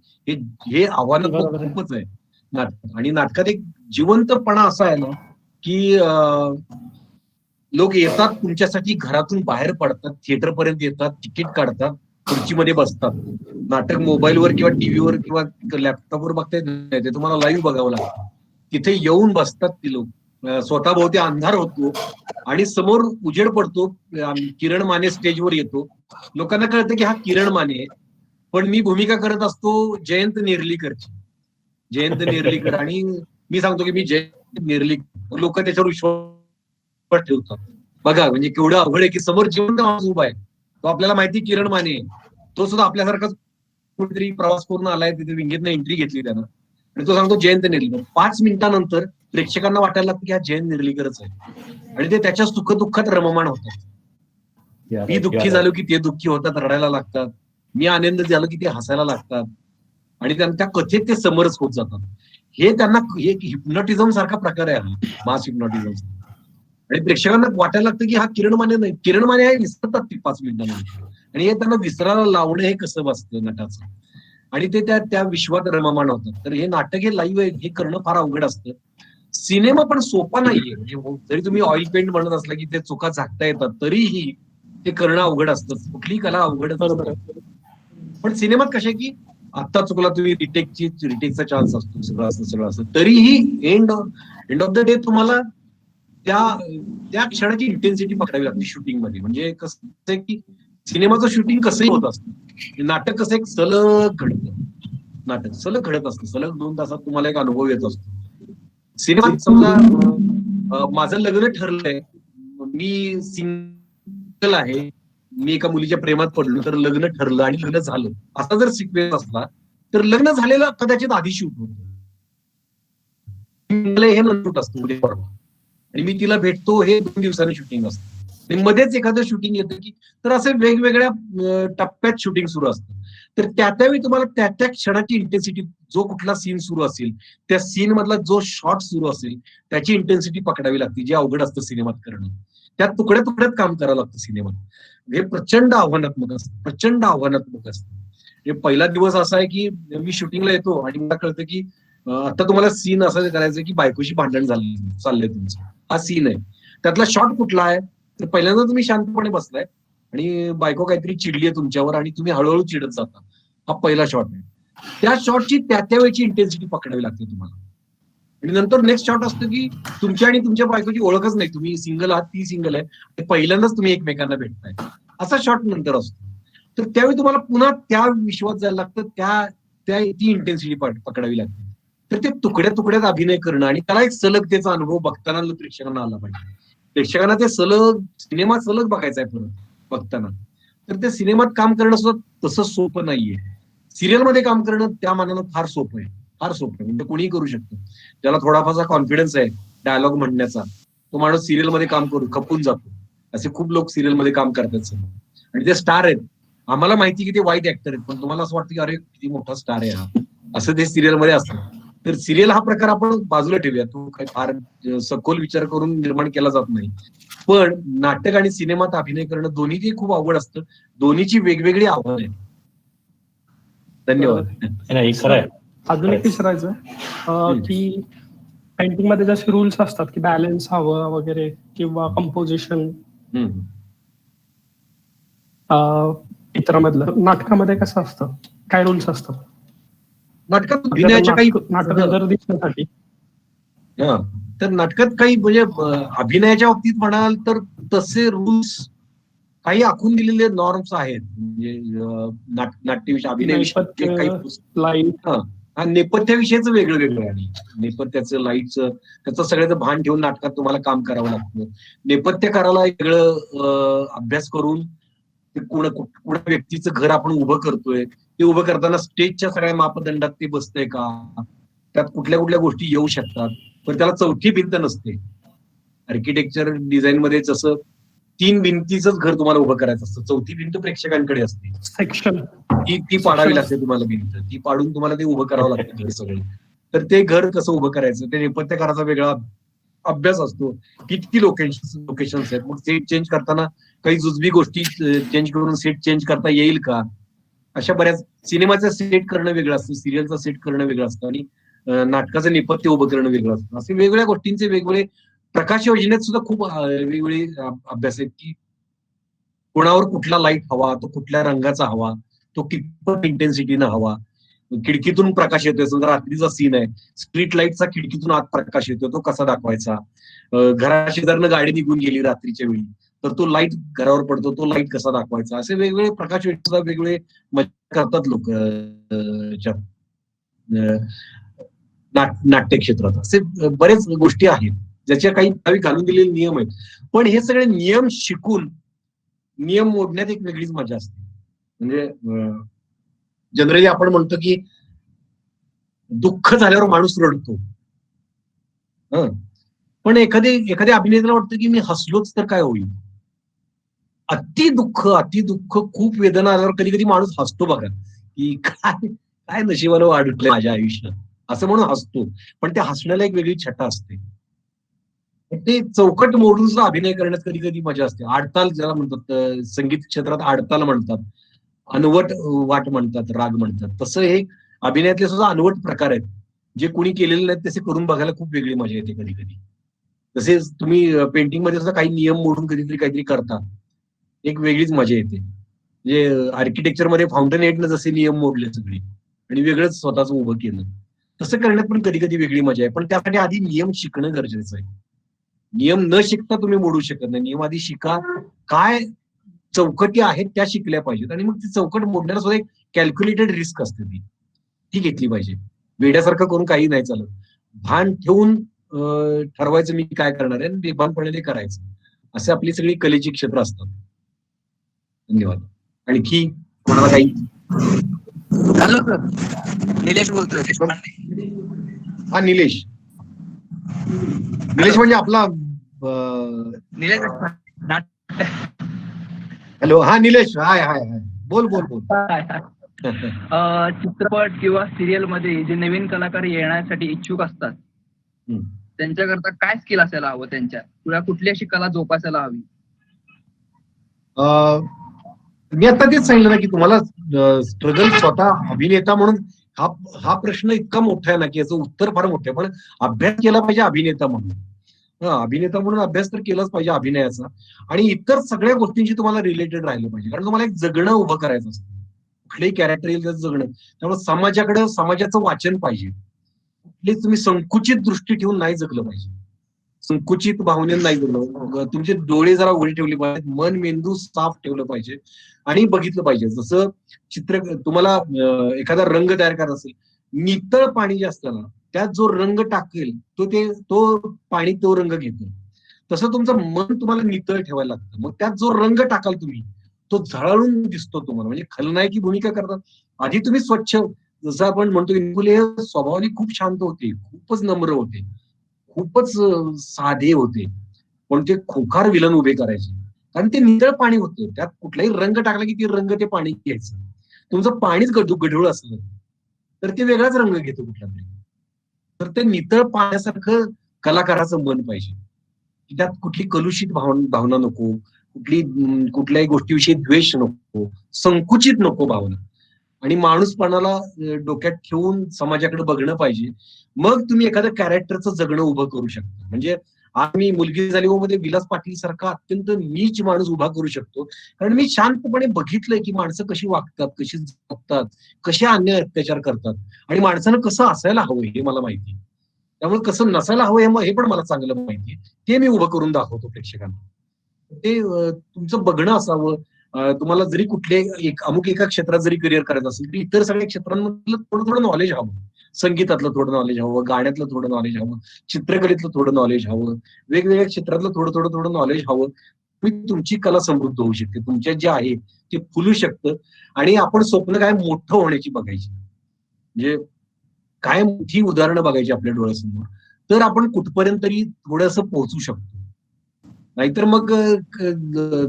हे आव्हानात्मक खूपच आहे नाटकात. आणि नाटकात एक जिवंतपणा असा आहे ना की लोक येतात तुमच्यासाठी, घरातून बाहेर पडतात, थिएटर पर्यंत येतात, तिकीट काढतात, खुर्चीमध्ये बसतात. नाटक मोबाईलवर किंवा टीव्हीवर किंवा लॅपटॉपवर बघता येत नाही, ते तुम्हाला लाईव्ह बघावं लागतं. तिथे येऊन बसतात ती लोक, स्वतःभोवती अंधार होतो आणि समोर उजेड पडतो. किरण माने स्टेजवर येतो, लोकांना कळतं की हा किरण माने आहे, पण मी भूमिका करत असतो जयंत नेर्लीकरची. जयंत नेर्लीकर आणि मी सांगतो की मी जयंत नेर्लीकर. लोक त्याच्यावर विश्वास ठेवतात. बघा म्हणजे केवढं अवघड आहे की समोर जिवंत माणूस उभा आहे, तो आपल्याला माहिती किरण माने आहे, तो सुद्धा आपल्यासारखाच कुठेतरी प्रवास करून आलाय, तिथे विंगेतनं एंट्री घेतली त्यानं आणि तो सांगतो जयंत नेर्लीकर. 5 मिनिटांनंतर प्रेक्षकांना वाटायला लागतं की हा जयंत नेर्लीकरच आहे आणि ते त्याच्या सुखदुःखात रममाण होतात. मी दुःखी झालो की ते दुःखी होतात, रडायला लागतात. मी आनंद झालो की ते हसायला लागतात आणि त्या कथेत ते समरस होत जातात. हे त्यांना एक हिप्नॉटिझम सारखा प्रकार आहे, मास हिप्नॉटिझम. आणि प्रेक्षकांना वाटायला लागतं की हा किरण माने नाही, किरण माने आहे, विसरतात ते 5 मिनिटांमध्ये. आणि हे त्यांना विसरायला लावणं हे कसं बसतं नटाचं, आणि ते त्या विश्वात रममाण होतात. तर हे नाटक हे लाईव्ह हे करणं फार अवघड असतं. सिनेमा पण सोपा नाहीये. म्हणजे जरी तुम्ही ऑइल पेंट म्हणत असला की ते चुका झाकता येतात, तरीही ते करणं अवघड असतं. कुठली कला अवघडच बरोबर असते. पण सिनेमात कशा की आता चुकला तुम्ही रिटेकचा चान्स असतो, सगळं असतं, तरीही एंड ऑफ द डे तुम्हाला त्या क्षणाची इंटेन्सिटी पकडावी लागते शूटिंग मध्ये. म्हणजे कसं आहे की सिनेमाचं शूटिंग कसंही होत असतं, नाटक कसं एक सलग घडतं. नाटक सलग घडत असतं, सलग 2 तासात तुम्हाला एक अनुभव येत असतो. सिनेमात समजा माझं लग्न ठरलंय, मी सिंगल आहे, मी एका मुलीच्या प्रेमात पडलो, तर लग्न ठरलं आणि लग्न झालं, असा जर सिक्वेन्स असला तर लग्न झालेलं कदाचित आधी शूट होतं, हे शूट असतं उद्या परवा, आणि मी तिला भेटतो हे 2 दिवसांनी शूटिंग असतं. आणि मध्येच एखादं शूटिंग येतं की, तर असे वेगवेगळ्या टप्प्यात शूटिंग सुरू असतं. तर त्यावेळी तुम्हाला त्या क्षणाची इंटेन्सिटी, जो कुठला सीन सुरू असेल, त्या सीन मधला जो शॉट सुरू असेल, त्याची इंटेन्सिटी पकडावी लागते, जे अवघड असतं सिनेमात करणं. त्या तुकड्या तुकड्यात काम करावं लागतं सिनेमात. हे प्रचंड आव्हानात्मक असतं, प्रचंड आव्हानात्मक असतं. हे पहिला दिवस असा आहे की मी शूटिंगला येतो आणि मला कळतं की आता तुम्हाला सीन असं करायचं की बायकोशी भांडण झालं चाललंय तुमचं, हा सीन आहे. त्यातला शॉट कुठला आहे, तर पहिल्यांदा तुम्ही शांतपणे बसलाय आणि बायको काहीतरी चिडली आहे तुमच्यावर आणि तुम्ही हळूहळू चिडत जाता, हा पहिला शॉट आहे. त्या शॉटची त्या वेळची इंटेन्सिटी पकडावी लागते तुम्हाला. आणि नंतर नेक्स्ट शॉट असतो की तुमच्या आणि तुमच्या बायकोची ओळखच नाही, तुम्ही सिंगल आहात, ती सिंगल आहे, पहिल्यांदाच तुम्ही एकमेकांना भेटताय, असा शॉट नंतर असतो. तर त्यावेळी तुम्हाला पुन्हा त्या विश्वात जायला लागतं, ती इंटेन्सिटी पकडावी लागते. तर ते तुकड्या तुकड्यात अभिनय करणं आणि त्याला एक सलगतेचा अनुभव बघताना प्रेक्षकांना आला पाहिजे. प्रेक्षकांना ते सिनेमा सलग बघायचा आहे परत बघताना. तर ते सिनेमात काम करणं सुद्धा तसं सोपं नाहीये. सिरियलमध्ये काम करणं त्या मानानं फार सोपं आहे, फार सोपं आहे. म्हणजे कोणीही करू शकतो, ज्याला थोडाफार कॉन्फिडन्स आहे डायलॉग म्हणण्याचा, तो माणूस सिरियलमध्ये काम खपून जातो. असे खूप लोक सिरियलमध्ये काम करतात आणि ते स्टार आहेत. आम्हाला माहिती की ते वाईट ऍक्टर आहेत, पण तुम्हाला असं वाटतं की अरे किती मोठा स्टार आहे हा, असं ते सिरियलमध्ये असतं. तर सिरियल हा प्रकार आपण बाजूला ठेवूया, तो काही फार सखोल विचार करून निर्माण केला जात नाही. पण नाटक आणि सिनेमात अभिनय करणं दोन्ही खूप अवघड असतं, दोन्हीची वेगवेगळी आव्हानं आहेत. धन्यवाद. नाही खरं आहे. अजून एक विचारायचं की पेंटिंग मध्ये जसे रूल्स असतात की बॅलन्स हवं वगैरे किंवा कंपोजिशन चित्रामधलं, नाटकामध्ये कसं असतं, काय रूल्स असतात नाटकात अभिनयाच्या काही नाटक दिसण्यासाठी? तर नाटकात काही म्हणजे अभिनयाच्या बाबतीत म्हणाल तर तसे रूल्स काही आखून दिलेले नॉर्म्स आहेत. म्हणजे नाट्यविषयी अभिनयाविषयी काही नेपथ्याविषयीचं वेगळं आहे. नेपथ्याचं, लाईटचं, त्याचं सगळ्याचं भान ठेवून नाटकात तुम्हाला काम करावं लागतं. नेपथ्यकाराला वेगळं अभ्यास करून कुणा व्यक्तीचं घर आपण उभं करतोय, ते उभं करताना स्टेजच्या सगळ्या मापदंडात ते बसतंय का, त्यात कुठल्या कुठल्या गोष्टी येऊ शकतात. पण त्याला चौथी भिंत नसते. आर्किटेक्चर डिझाईन मध्ये जसं 3 भिंतीचंच घर तुम्हाला उभं करायचं असतं, चौथी भिंत प्रेक्षकांकडे असते. सेक्शन ती पाडावी लागते तुम्हाला भिंत, ती पाडून तुम्हाला ते उभं करावं लागतं घर सगळं. तर ते घर कसं उभं करायचं, ते नेपथ्यकाराचा वेगळा अभ्यास असतो. किती लोकेशन्स आहेत, मग सेट चेंज करताना काही जुजबी गोष्टी चेंज करून सेट चेंज करता येईल का, अशा बऱ्याच. सिनेमाचं सेट करणं वेगळं असतं, सिरियलचं सेट करणं वेगळं असतं आणि नाटकाचं नेपथ्य उभं करणं वेगळं असतं. असे वेगवेगळ्या गोष्टींचे वेगवेगळे प्रकाश योजनेत सुद्धा खूप वेगवेगळे अभ्यास आहेत की कोणावर कुठला लाईट हवा, तो कुठल्या रंगाचा हवा, तो कितपत इंटेन्सिटीनं हवा, खिडकीतून प्रकाश येतोय, समजा रात्रीचा सीन आहे, स्ट्रीट लाईटचा खिडकीतून आत प्रकाश येतोय, तो कसा दाखवायचा, घराशेजारनं गाडी निघून गेली रात्रीच्या वेळी तर तो लाईट घरावर पडतो, तो लाईट कसा दाखवायचा, असे वेगवेगळे प्रकाश वेगवेगळे करतात लोक नाट्य क्षेत्रात. असे बरेच गोष्टी आहेत ज्याच्या काही घालून दिलेले नियम आहेत, पण हे सगळे नियम शिकून नियम मोडण्यात एक वेगळीच मजा असते. म्हणजे जनरली आपण म्हणतो की दुःख झाल्यावर माणूस रडतो, पण एखाद्या अभिनेत्याला वाटतं की मी हसलोच तर काय होईल. अति दुःख खूप वेदना आल्यावर कधी कधी माणूस हसतो बघा, की काय नशिबानं वाढलं माझ्या आयुष्यात, असं म्हणून हसतो. पण त्या हसण्याला एक वेगळी छटा असते. ते चौकट मोडून सुद्धा अभिनय करण्यात कधी कधी मजा असते. आडताल ज्याला म्हणतात, संगीत क्षेत्रात आडताल म्हणतात, अनवट वाट म्हणतात, राग म्हणतात. तसं हे अभिनयातले सुद्धा अनवट प्रकार आहेत जे कोणी केलेले नाहीत, तसे करून बघायला खूप वेगळी मजा येते कधी कधी. तसेच तुम्ही पेंटिंग मध्ये सुद्धा काही नियम मोडून कधीतरी काहीतरी करता, एक वेगळीच मजा येते. म्हणजे आर्किटेक्चर मध्ये फाउंटन हेडनं जसे नियम मोडले सगळे आणि वेगळंच स्वतःच उभं केलं, तसं करण्यात पण कधी कधी वेगळी मजा आहे. पण त्यासाठी आधी नियम शिकणं गरजेचं आहे. नियम न शिकता तुम्ही मोडू शकत नाही. नियम आधी शिका, काय चौकटी आहेत त्या शिकल्या पाहिजेत, आणि मग ती चौकट मोडण्याला सुद्धा एक कॅल्क्युलेटेड रिस्क असते, ती घेतली पाहिजे. वेड्यासारखं करून काही नाही चालत. भान ठेवून ठरवायचं मी काय करणार आहे, आणि बेभानपणे ते करायचं. असे आपली सगळी कलेची क्षेत्र असतात. धन्यवाद. आणखी कोणाला काही? हॅलो सर, निलेश बोलतोय. हा निलेश म्हणजे आपला निलेश हॅलो, हा निलेश, हाय हाय हाय, बोल. चित्रपट किंवा सिरियल मध्ये जे नवीन कलाकार येण्यासाठी इच्छुक असतात त्यांच्याकरता काय स्किल असायला हवं, त्यांच्या किंवा कुठली अशी कला जोपासायला हवी? मी आता तेच सांगितलं ना की तुम्हाला स्ट्रगल स्वतः अभिनेता म्हणून हा प्रश्न इतका मोठा आहे ना की याचं उत्तर फार मोठं आहे. पण अभ्यास केला पाहिजे अभिनेता म्हणून. अभिनेता म्हणून अभ्यास तर केलाच पाहिजे अभिनयाचा, आणि इतर सगळ्या गोष्टींशी तुम्हाला रिलेटेड राहिलं पाहिजे. कारण तुम्हाला एक जगणं उभं करायचं असतं, कुठलेही कॅरेक्टर येईल त्याचं जगणं. त्यामुळे समाजाचं वाचन पाहिजे. कुठली तुम्ही संकुचित दृष्टी ठेवून नाही जगलं पाहिजे, संकुचित भावनेनं नाही जगलं. तुमचे डोळे जरा उघडे ठेवले पाहिजेत, मन मेंदू साफ ठेवलं पाहिजे आणि बघितलं पाहिजे. जसं तुम्हाला एखादा रंग तयार करायचा असेल, नितळ पाणी जे असतं ना त्यात जो रंग टाकेल तो पाणी तो रंग घेतो. तसं तुमचं मन तुम्हाला नितळ ठेवायला लागतं. मग त्यात जो रंग टाकाल तुम्ही तो झळाळून दिसतो तुम्हाला. म्हणजे खलनायकी भूमिका करतात आधी तुम्ही स्वच्छ, जसं आपण म्हणतो इंदुले स्वभावाने खूप शांत होते, खूपच नम्र होते, खूपच साधे होते, पण ते खोखार विलन उभे करायचे कारण ते नितळ पाणी होतं. त्यात कुठलाही रंग टाकला की ते रंग ते पाणी घ्यायचं. तुमचं पाणीच गढूळ असलं तर ते वेगळाच रंग घेतो कुठला तरी. तर ते नितळ पाण्यासारखं कलाकाराचं मन पाहिजे, त्यात कुठली कलुषित भावना नको, कुठल्याही गोष्टीविषयी द्वेष नको, संकुचित नको भावना, आणि माणूसपणाला डोक्यात ठेवून समाजाकडे बघणं पाहिजे. मग तुम्ही एखाद्या कॅरेक्टरचं जगणं उभं करू शकता. म्हणजे आज मी मुलगी झाली मध्ये विलास पाटील सारखा अत्यंत नीच माणूस उभा करू शकतो, कारण मी शांतपणे बघितलंय की माणसं कशी वागतात, कशी जगतात, कसे अन्याय अत्याचार करतात, आणि माणसानं कसं असायला हवं हे मला माहिती. त्यामुळे कसं नसायला हवं हे पण मला चांगलं माहिती. ते मी उभं करून दाखवतो प्रेक्षकांना. ते तुमचं बघणं असावं. तुम्हाला जरी कुठले अमुक एका क्षेत्रात जरी करिअर करायचं असेल तरी इतर सगळ्या क्षेत्रांमधलं थोडं नॉलेज हवं. संगीतातलं थोडं नॉलेज हवं, गाण्यातलं थोडं नॉलेज हवं, चित्रकलेतलं थोडं नॉलेज हवं, वेगवेगळ्या क्षेत्रातलं थोडं नॉलेज हवं. तुमची कला समृद्ध होऊ शकते, तुमच्यात जे आहे ते फुलू शकतं. आणि आपण स्वप्न काय मोठं होण्याची बघायची, म्हणजे काय मोठी उदाहरणं बघायची आपल्या डोळ्यासमोर, तर आपण कुठपर्यंत तरी थोडंसं पोहोचू शकतो. नाहीतर मग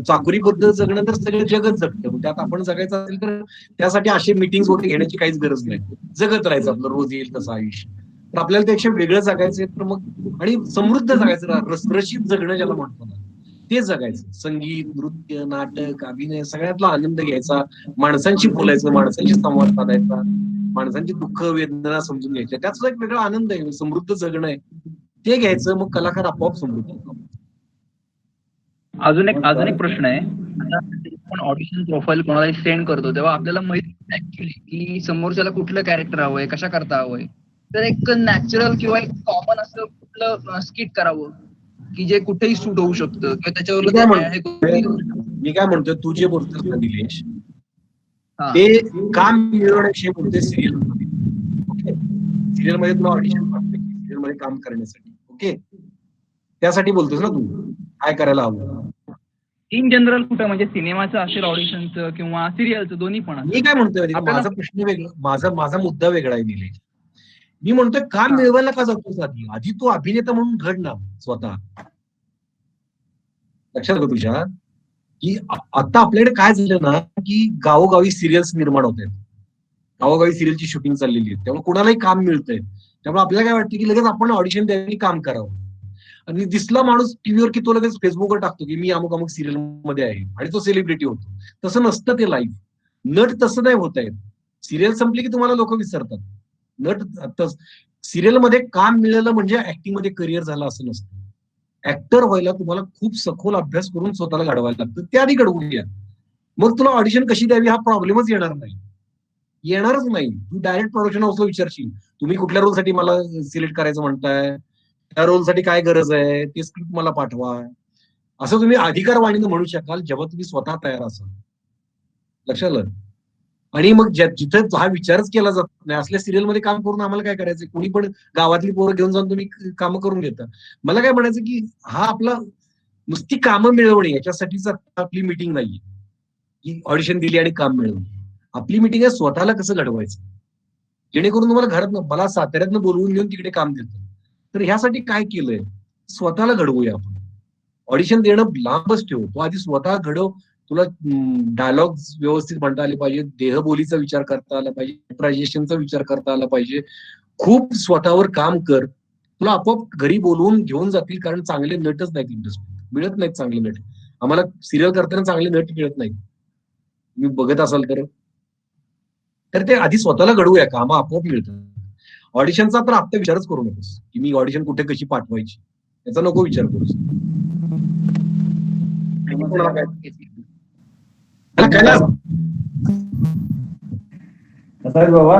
चाकुरीबद्दल जगणं तर सगळं जगच जगतं. त्यात आपण जगायचं असेल तर त्यासाठी असे मिटिंग वगैरे घेण्याची काहीच गरज नाही. जगत राहायचं आपलं रोज येईल तसं आयुष्य. तर आपल्याला त्यापेक्षा वेगळं जगायचंय तर मग, आणि समृद्ध जगायचं, रसरशीत जगणं ज्याला म्हणतो ना ते जगायचं. संगीत, नृत्य, नाटक, अभिनय सगळ्यातला आनंद घ्यायचा, माणसांशी बोलायचं, माणसांशी संवाद साधायचा, माणसांची दुःख वेदना समजून घ्यायच्या, त्याचा एक वेगळा आनंद आहे, समृद्ध जगणं आहे. ते घ्यायचं, मग कलाकार आपोआप समृद्ध होतो. अजून एक प्रश्न आहे. आता आपण ऑडिशन प्रोफाईल कोणाला सेंड करतो तेव्हा आपल्याला माहिती ऍक्च्युली की समोरच्याला कुठलं कॅरेक्टर हवंय, कशा करता हवंय. तर एक नॅचरल किंवा एक कॉमन असं कुठलं स्किट करावं की जे कुठेही सूट होऊ शकतं किंवा त्याच्यावर. मी काय म्हणतोय, तू जे बोलतोस ना निलेश, ते काम मिळवण्याविषयी बोलतोय सिरियल मध्ये. ओके, सिरियल मध्ये तुला ऑडिशन सिरियल मध्ये काम करण्यासाठी. ओके, त्यासाठी बोलतोस ना तू, काय करायला हवं इन जनरल कुठं, म्हणजे सिनेमाचं असेल ऑडिशनचं किंवा सिरियलचं, दोन्ही पण. मी काय म्हणतोय, माझा प्रश्न वेगळा, माझा मुद्दा वेगळा आहे निलेश. मी म्हणतोय काम मिळवायला का जातोस आधी तू अभिनेता म्हणून घड ना स्वतः. लक्षात का तुझ्या, की आता आपल्याकडे काय झालं ना, की गावोगावी सिरियल्स निर्माण होत आहेत, गावोगावी सिरियलची शूटिंग चाललेली आहे, त्यामुळे कुणालाही काम मिळतंय. त्यामुळे आपल्याला काय वाटतं की लगेच आपण ऑडिशन द्यावी, काम करावं. आणि दिसला माणूस टीव्हीवर की तो लगेच फेसबुकवर टाकतो की मी अमुक अमुक सिरियल मध्ये आहे आणि तो सेलिब्रिटी होतो. तसं नसतं ते लाईफ. नट तसं नाही होत आहेत. सिरियल संपली की तुम्हाला लोक विसरतात. नट सिरियल मध्ये काम मिळालं म्हणजे ऍक्टिंग मध्ये करिअर झालं असं नसतं. ऍक्टर व्हायला तुम्हाला खूप सखोल अभ्यास करून स्वतःला घडवायला लागतं. ते आधी घडवून घ्या, मग तुला ऑडिशन कशी द्यावी हा प्रॉब्लेमच येणार नाही. येणारच नाही. तू डायरेक्ट प्रोडक्शन हाऊसला विचारशील, तुम्ही कुठल्या रोलसाठी मला सिलेक्ट करायचं म्हणताय, त्या रोलसाठी काय गरज आहे, ते स्क्रिप्ट मला पाठवा, असं तुम्ही अधिकारवाणीनं म्हणू शकाल जेव्हा तुम्ही स्वतः तयार असाल. लक्षात आलं. आणि मग जिथं हा विचारच केला जात नाही असल्या सिरियल मध्ये काम करून आम्हाला काय करायचं. कोणी पण गावातली पोरं घेऊन जाऊन तुम्ही कामं करून घेता. मला काय म्हणायचं की हा आपला नुसती कामं मिळवणे याच्यासाठीच आपली मिटिंग नाहीये की ऑडिशन दिली आणि काम मिळवलं. आपली मिटिंग आहे स्वतःला कसं घडवायचं, जेणेकरून तुम्हाला घरात मला साताऱ्यातनं बोलवून घेऊन तिकडे काम देतं. तर ह्यासाठी काय केलंय, स्वतःला घडवूया आपण. ऑडिशन देणं लांबच ठेवू, तो आधी स्वतः घडव. तुला डायलॉग व्यवस्थित म्हणता आले पाहिजे, देहबोलीचा विचार करता आला पाहिजे, प्रेझेंटेशनचा विचार करता आला पाहिजे. खूप स्वतःवर काम कर, तुला आपोआप घरी बोलवून घेऊन जातील. कारण चांगले नटच नाहीत इंडस्ट्रीत, मिळत नाहीत चांगले नट. आम्हाला सिरियल करताना चांगले नट मिळत नाहीत, तुम्ही बघत असाल तर ते आधी स्वतःला घडवूया, कामं आपोआप मिळतात. ऑडिशनचा तर आता विचारच करू नकोस की मी ऑडिशन कुठे कशी पाठवायची, याचा नको विचार करूस. कसा आहे बाबा,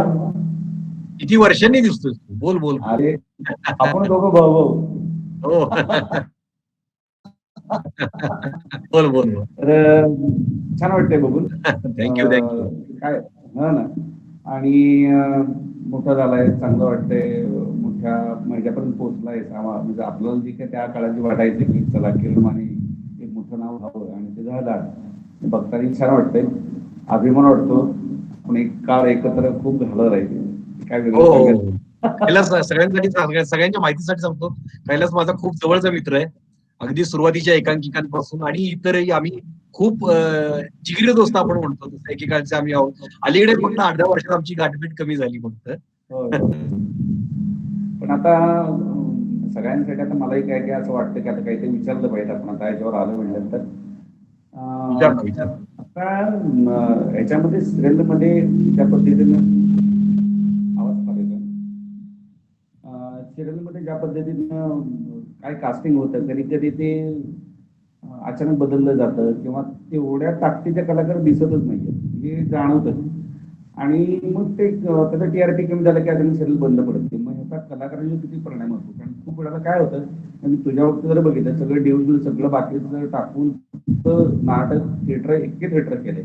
किती वर्षांनी दिसतोय तू, बोल बोल. अरे आपण दोघं भाऊ हो बोल बोल. तर छान वाटतंय बघून. Thank you thank you. काय हा ना, आणि मोठा झालाय, चांगलं वाटतंय, मोठ्या महिन्यापर्यंत पोहोचलाय. म्हणजे आपल्याला जे काय त्या काळाची वाटायचं की चला किरण माने एक मोठं नाव व्हावं, आणि ते झालं. बघताना छान वाटतंय, अभिमान वाटतो. आपण एक काळ एकत्र खूप घालत आहे. काय वेगळं सगळ्यांसाठी, सगळ्यांच्या माहितीसाठी सांगतो, कैलास माझा खूप जवळचा मित्र आहे, अगदी सुरुवातीच्या एकांकिकांपासून. आणि इतरही आम्ही खूप जिगरी दोस्त आपण म्हणतो, एकेकांचे आम्ही आहोत. अलीकडे फक्त 8-10 वर्षात आमची गाठभेट कमी झाली फक्त. पण आता सगळ्यांसाठी आता मलाही काय काय असं वाटतं की आता काहीतरी विचारलं पाहिजे आपण, आता याच्यावर आलं म्हणलं तर. आता ह्याच्यामध्ये सिरियल मध्ये ज्या पद्धतीनं आवाज पाहिजे, सिरियल मध्ये ज्या पद्धतीनं काय कास्टिंग होतं, कधी कधी ते अचानक बदललं जातं किंवा तेवढ्या ताकदीचे कलाकार दिसतच नाहीये, हे जाणवतं. आणि मग ते त्याचा TRP कमी झालं की अजून सिरियल बंद पडते. मग ह्याचा कलाकारांवर किती परिणाम होतो. कारण खूप वेळेला काय होतं, मी तुझ्या बाबतीत जर बघितलं, सगळं ड्यूज सगळं बाकीचं टाकून नाटक थिएटर थिएटर केलंय.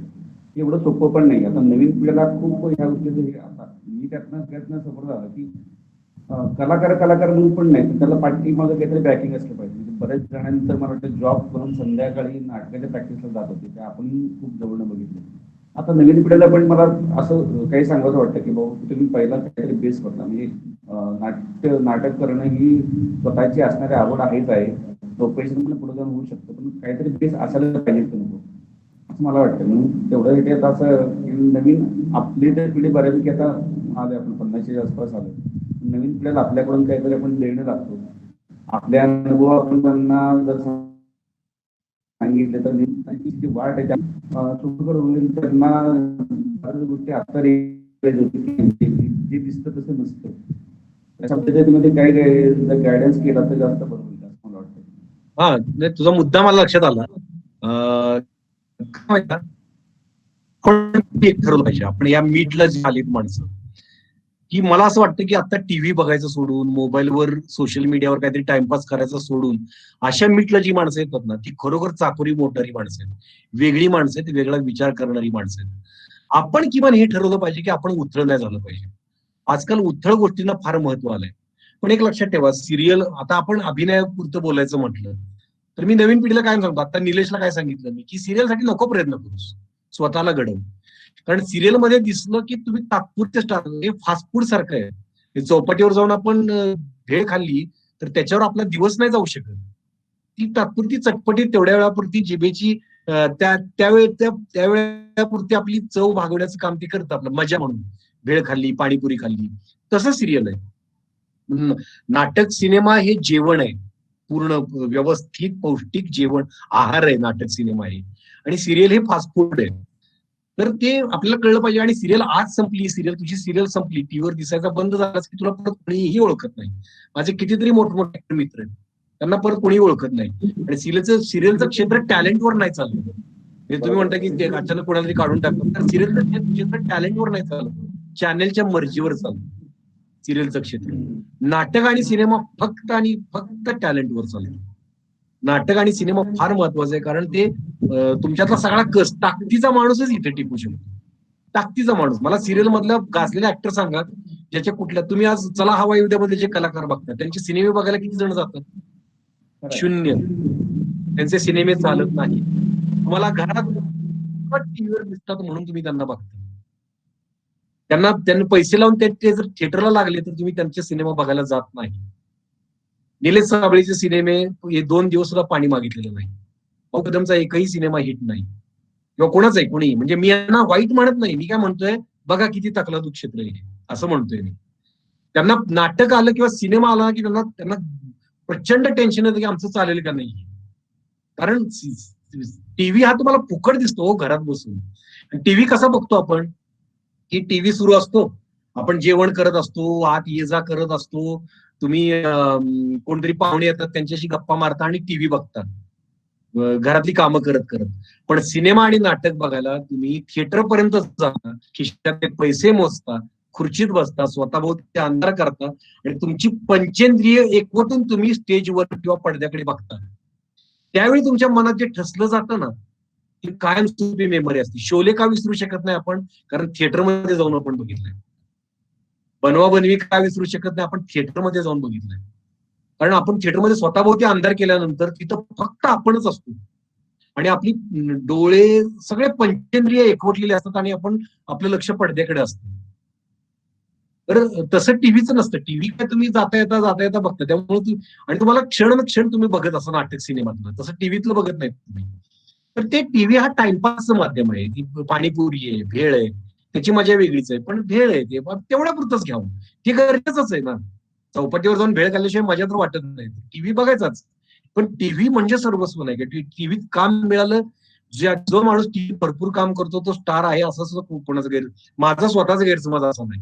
एवढं सोपं पण नाही. आता नवीन पिढीला खूप ह्या गोष्टीचं, आता मी त्यातनं समोर झालं की कलाकार म्हणून पण नाही, तर त्याला पाठीमागं काहीतरी बॅकिंग असलं पाहिजे. म्हणजे बऱ्याच जणांचं मला वाटतं जॉब करून संध्याकाळी नाटकाच्या प्रॅक्टिसला जात होते, ते आपण खूप जवळनं बघितलं. आता नवीन पिढीला पण मला असं काही सांगायचं वाटतं की बाबा तुम्ही पहिला काहीतरी बेस करता. म्हणजे नाटक करणं ही स्वतःची असणारी आवड आहेच आहे, प्रोफेशन पण पुढे जाऊन होऊ शकतं, पण काहीतरी बेस असायला पाहिजे तुम्ही, असं मला वाटतं. म्हणून तेवढं आता असं नवीन आपली तर पिढी बऱ्यापैकी आता आले, आपण 50च्या आसपास आलो. नवीन पिढीला आपल्याकडून काहीतरी आपण देणं लागतो. आपल्या अनुभव आपण त्यांना जर सांगितले तर त्यांची वाट आहे सुखकर होईल. त्यांना बऱ्याच गोष्टी आता जे दिसतं तसं नसतं. अशा पद्धतीमध्ये काही गायडन्स केला तर जास्त बरं होईल असं मला वाटतं. हा, नाही, तुझा मुद्दा मला लक्षात आला. काय माहिती का? आपण एक ठरवलं पाहिजे, आपण या मीटला जी आलीत माणसं, की मला असं वाटतं की आता टीव्ही बघायचं सोडून, मोबाईलवर सोशल मीडियावर काहीतरी टाइमपास करायचं सोडून, अशा मीटला जी माणसं येतात ना, ती खरोखर चाकोरी मोटारी माणसं आहेत, वेगळी माणसं आहेत, वेगळा विचार करणारी माणसं आहेत. आपण किमान हे ठरवलं पाहिजे की आपण उथळ नाही झालं पाहिजे. आजकाल उथळ गोष्टींना फार महत्व आलंय. पण एक लक्षात ठेवा, सिरियल, आता आपण अभिनयापुरतं बोलायचं म्हटलं तर मी नवीन पिढीला काय सांगतो, आता निलेशला काय सांगितलं मी, की सिरियलसाठी नको प्रयत्न करूस, स्वतःला घडव. कारण सिरियल मध्ये दिसलं की तुम्ही तात्पुरते स्टार, हे फास्ट फूड सारखं आहे. हे चौपाटीवर जाऊन आपण भेळ खाल्ली तर त्याच्यावर आपला दिवस नाही जाऊ शकत. ती तात्पुरती चटपटी तेवढ्या वेळापुरती जिभेची त्यावेळेपुरती आपली चव भागवण्याचं काम ती करतं, आपलं मजा म्हणून. भेळ खाल्ली, पाणीपुरी खाल्ली, तसं सिरियल आहे. नाटक सिनेमा हे जेवण आहे, पूर्ण व्यवस्थित पौष्टिक जेवण, आहार आहे नाटक सिनेमा हे. आणि सिरियल हे फास्ट फूड आहे. तर ते आपल्याला कळलं पाहिजे. आणि सिरियल आज संपली, तुझी सिरियल संपली, टीव्हीवर दिसायचा बंद झालास की तुला परत कोणीही ओळखत नाही. माझे कितीतरी मोठमोठे मित्र आहेत, त्यांना परत कोणी ओळखत नाही. आणि सिरियलचं क्षेत्र टॅलेंटवर नाही चाललं. म्हणजे तुम्ही म्हणता की अचानक कोणाला तरी काढून टाकतात, तर सिरियलचं क्षेत्र टॅलेंटवर नाही चाललं, चॅनेलच्या मर्जीवर चाललं सिरियलचं क्षेत्र. नाटक आणि सिनेमा फक्त आणि फक्त टॅलेंटवर चालतं. नाटक आणि सिनेमा फार महत्वाचं आहे, कारण ते तुमच्यातला सगळा ताकदीचा माणूसच इथे टिकू शकतो. ताकदीचा माणूस. मला सिरियल मधला गाजलेला ऍक्टर सांगा, ज्याच्या कुठल्या, तुम्ही आज चला हवा येऊ द्यामध्ये जे कलाकार बघतात त्यांचे सिनेमे बघायला किती जण जातात? 0. त्यांचे सिनेमे चालत नाही. तुम्हाला घरात टीव्हीवर दिसतात म्हणून तुम्ही त्यांना बघता. त्यांना पैसे लावून ते जर थिएटरला लागले तर तुम्ही त्यांचे सिनेमा बघायला जात नाही. निलेश साबळेचे सिनेमे हे 2 दिवस सुद्धा पाणी मागितलेलं नाही. भाऊ कदमचा एकही सिनेमा हिट नाही, किंवा कोणाच आहे कोणी. म्हणजे मी यांना वाईट म्हणत नाही, मी काय म्हणतोय, बघा किती तकलादू क्षेत्र आहे असं म्हणतोय मी. त्यांना नाटक आलं किंवा सिनेमा आला की त्यांना प्रचंड टेन्शन येतं की आमचं चालेल का नाही. कारण टीव्ही हा तुम्हाला फुकट दिसतो घरात बसून. टीव्ही कसा बघतो आपण, की टीव्ही सुरू असतो, आपण जेवण करत असतो, आत ये जा करत असतो, तुम्ही कोणतरी पाहुणे येतात त्यांच्याशी गप्पा मारता आणि टीव्ही बघता घरातली कामं करत करत. पण सिनेमा आणि नाटक बघायला तुम्ही थिएटर पर्यंत जाता, खिशात पैसे मोजता, खुर्चीत बसता, स्वतःभोवती अंधार करता आणि तुमची पंचेंद्रिय एकवटून तुम्ही स्टेजवर किंवा पडद्याकडे बघता. त्यावेळी तुमच्या मनात जे ठसलं जातं ना, ती कायमस्वरूपी मेमरी असते. शोले का विसरू शकत नाही आपण, कारण थिएटरमध्ये जाऊन आपण बघितलंय. बनवा बनवी का विसरू शकत नाही, आपण थिएटरमध्ये जाऊन बघितलंय. कारण आपण थिएटरमध्ये स्वतःभोवती अंधार केल्यानंतर तिथं फक्त आपणच असतो आणि आपली डोळे सगळे पंचेंद्रिय एकवटलेले असतात आणि आपलं लक्ष पडद्याकडे असतं. तर तसं टीव्हीचं नसतं. टीव्ही काय तुम्ही जाता येता बघता, त्यामुळे आणि तुम्हाला क्षण तुम्ही बघत असं नाटक सिनेमातलं, तसं टीव्हीतलं बघत नाही तुम्ही. तर ते टीव्ही हा टाइमपासचं माध्यम आहे. ती पाणीपुरी आहे, भेळ आहे, त्याची मजा वेगळीच आहे. पण भेळ आहे ते तेवढ्या पुरतच घ्यावं, ते गरजेचंच आहे ना. चौपाटीवर जाऊन भेळ खाल्ल्याशिवाय मजा तर वाटत नाही. टीव्ही बघायचाच, पण टीव्ही म्हणजे सर्वस्व नाही. टीव्हीत काम मिळालं, जो माणूस टीव्ही भरपूर काम करतो तो स्टार आहे असं सुद्धा कोणाचं माझा स्वतःचा गैरसमज असा नाही.